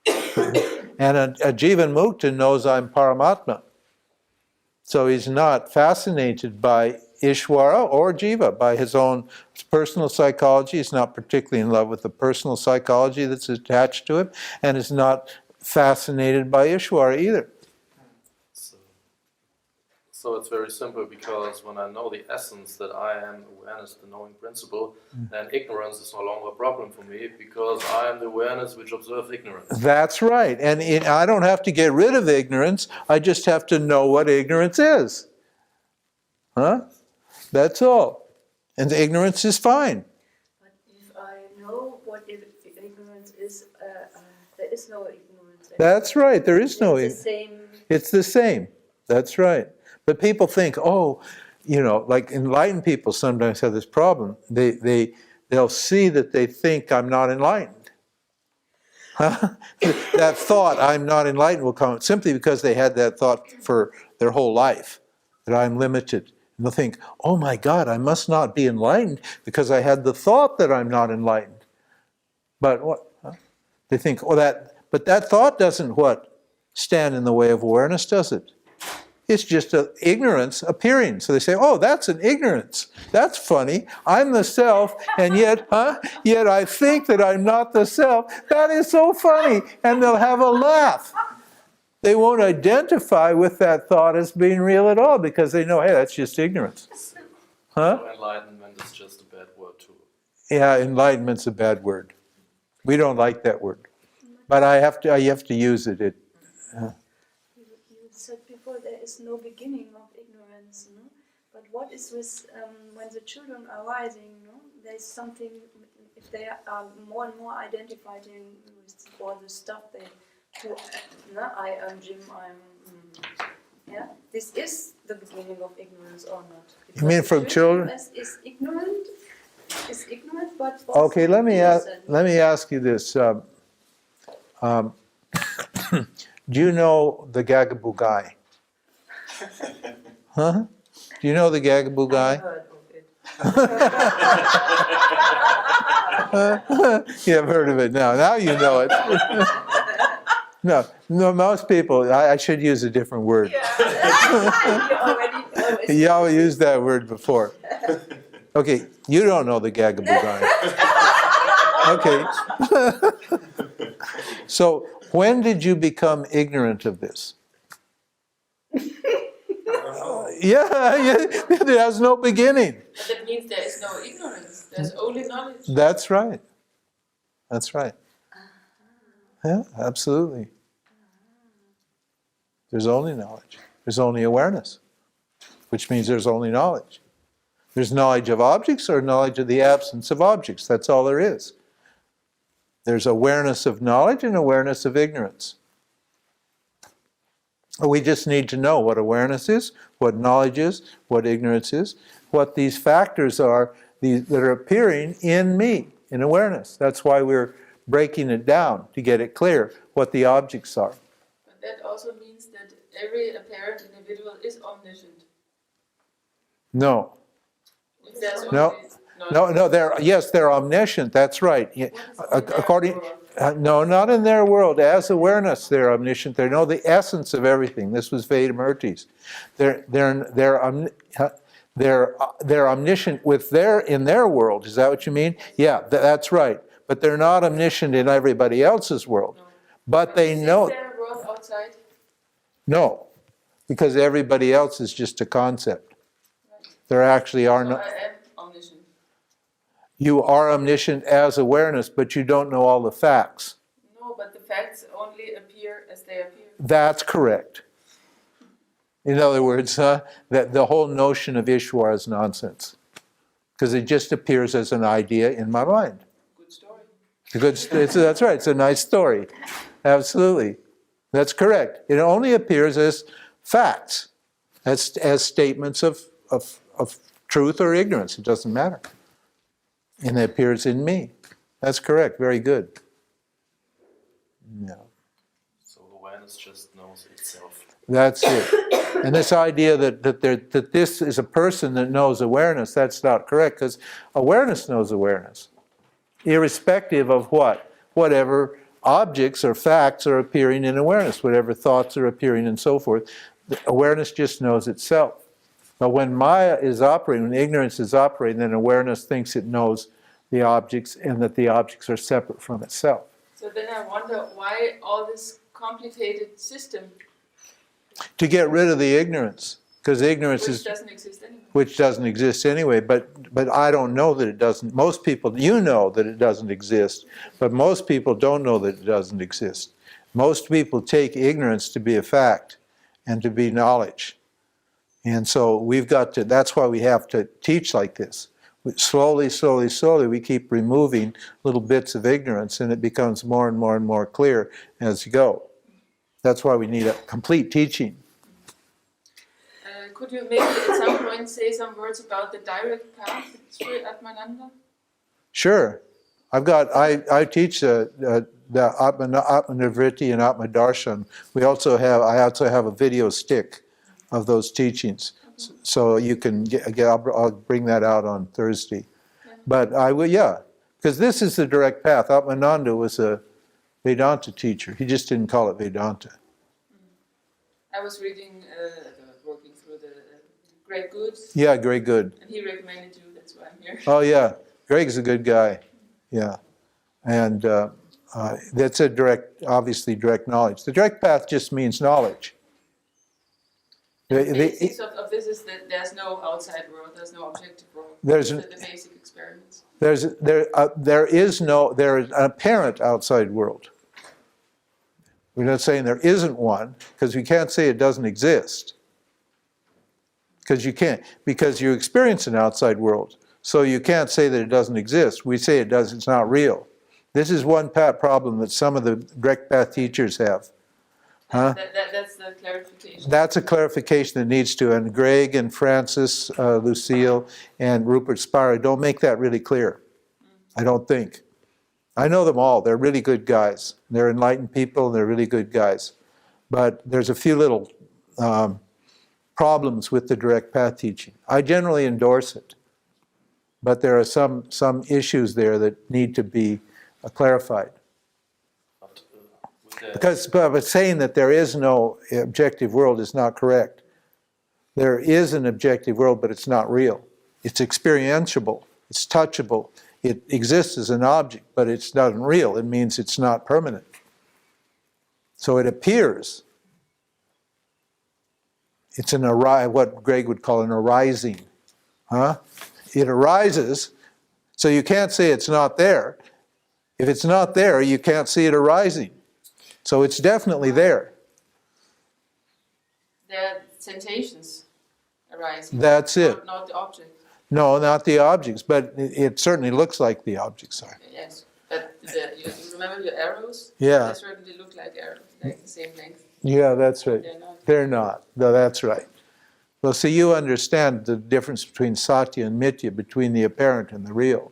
And a jivan mukta knows I'm Paramatma. So he's not fascinated by Ishwara or jiva, by his own personal psychology. He's not particularly in love with the personal psychology that's attached to him, and is not fascinated by Ishwara either. So it's very simple, because when I know the essence that I am awareness, the knowing principle, then ignorance is no longer a problem for me, because I am the awareness which observes ignorance. That's right. And I don't have to get rid of ignorance. I just have to know what ignorance is. That's all. And the ignorance is fine. But if I know what ignorance is, there is no ignorance. That's right. There is no It's the same. It's the same. That's right. But people think, like enlightened people sometimes have this problem. They'll see that they think I'm not enlightened. That thought, I'm not enlightened, will come simply because they had that thought for their whole life, that I'm limited. And they'll think, oh my God, I must not be enlightened because I had the thought that I'm not enlightened. But what? They think, but that thought doesn't stand in the way of awareness, does it? It's just an ignorance appearing. So they say, oh, that's an ignorance. That's funny. I'm the self, and yet I think that I'm not the self. That is so funny. And they'll have a laugh. They won't identify with that thought as being real at all, because they know, hey, that's just ignorance. So enlightenment is just a bad word too. Yeah, enlightenment's a bad word. We don't like that word. But I have to use it. You said before there is no beginning of ignorance, no? But what is with when the children are rising, no? There's something, if they are more and more identified with all the stuff they do, I am Jim, this is the beginning of ignorance or not? Because You mean from children? Is ignorant, but also Okay, let me innocent. ask you this. Do you know the Gagaboo guy? Do you know the Gagaboo guy? Heard of it. You have heard of it now. Now you know it. No, most people, I should use a different word. You always used that word before. Okay, you don't know the Gagaboo guy. Okay. So, when did you become ignorant of this? Yeah, there has no beginning. But that means there is no ignorance. There's only knowledge. That's right. That's right. Yeah, absolutely. There's only knowledge. There's only awareness, which means there's only knowledge. There's knowledge of objects or knowledge of the absence of objects. That's all there is. There's awareness of knowledge and awareness of ignorance. We just need to know what awareness is, what knowledge is, what ignorance is, what these factors are that are appearing in me, in awareness. That's why we're breaking it down, to get it clear what the objects are. But that also means that every apparent individual is omniscient. No. If there's No. only No, they're omniscient, that's right. Yeah, according, no, not in their world. As awareness, they're omniscient. They know the essence of everything. This was Vedamurti's. They're omniscient in their world. Is that what you mean? Yeah, that's right. but they're not omniscient in everybody else's world. No. But they know, Is there a world outside? no, because everybody else is just a concept. There actually are So no, I am omniscient. you are omniscient as awareness, but you don't know all the facts. No, but the facts only appear as they appear. That's correct. In other words, that the whole notion of Ishwar is nonsense, because it just appears as an idea in my mind. Good story. That's right, it's a nice story. Absolutely. That's correct. It only appears as facts, as statements of truth or ignorance. It doesn't matter. And it appears in me. That's correct. Very good. Yeah. So awareness just knows itself. That's it. And this idea that this is a person that knows awareness, that's not correct, because awareness knows awareness, irrespective of what? Whatever objects or facts are appearing in awareness, whatever thoughts are appearing and so forth. Awareness just knows itself. But when Maya is operating, when ignorance is operating, then awareness thinks it knows the objects and that the objects are separate from itself. So then I wonder why all this complicated system, To get rid of the ignorance, because ignorance which is... doesn't exist anymore. which doesn't exist anyway, but I don't know that it doesn't. Most people, you know that it doesn't exist, but most people don't know that it doesn't exist. Most people take ignorance to be a fact and to be knowledge. And so we've got to, that's why we have to teach like this. Slowly, slowly, slowly, we keep removing little bits of ignorance, and it becomes more and more and more clear as you go. That's why we need a complete teaching. Could you maybe at some point say some words about the direct path through Atmananda? Sure. I teach the Atmanivritti and Atmadarshan. I also have a video stick of those teachings. So you can I'll bring that out on Thursday. Yeah. But I will, yeah, because this is the direct path. Atmananda was a Vedanta teacher. He just didn't call it Vedanta. I was reading, working through the Greg Goods, Yeah, Greg Good. and he recommended you, that's why I'm here. Oh yeah, Greg's a good guy. Yeah, and that's a obviously direct knowledge. The direct path just means knowledge. The basics of this is that there's no outside world, there's no objective world. There's These are the basic experiments. there is an apparent outside world. We're not saying there isn't one, because we can't say it doesn't exist. Because you can't, because you experience an outside world. So you can't say that it doesn't exist. We say it does, it's not real. This is one problem that some of the direct path teachers have. Huh? That's the clarification. That's a clarification that needs to, and Greg and Francis, Lucille, and Rupert Spira don't make that really clear. I don't think. I know them all. They're really good guys. They're enlightened people, and they're really good guys. But there's a few little problems with the direct path teaching. I generally endorse it, but there are some issues there that need to be clarified. But saying that there is no objective world is not correct. There is an objective world, but it's not real. It's experientiable. It's touchable. It exists as an object, but it's not real. It means it's not permanent. So it appears. It's what Greg would call an arising. It arises, so you can't say it's not there. If it's not there, you can't see it arising. So it's definitely there. There are sensations arising. That's it. Not the object. No, not the objects, but it certainly looks like the objects are. Yes, but you remember your arrows? Yeah. They certainly look like arrows, like the same length. Yeah, that's right. They're not. They're not. No, that's right. Well, see, you understand the difference between satya and mithya, between the apparent and the real.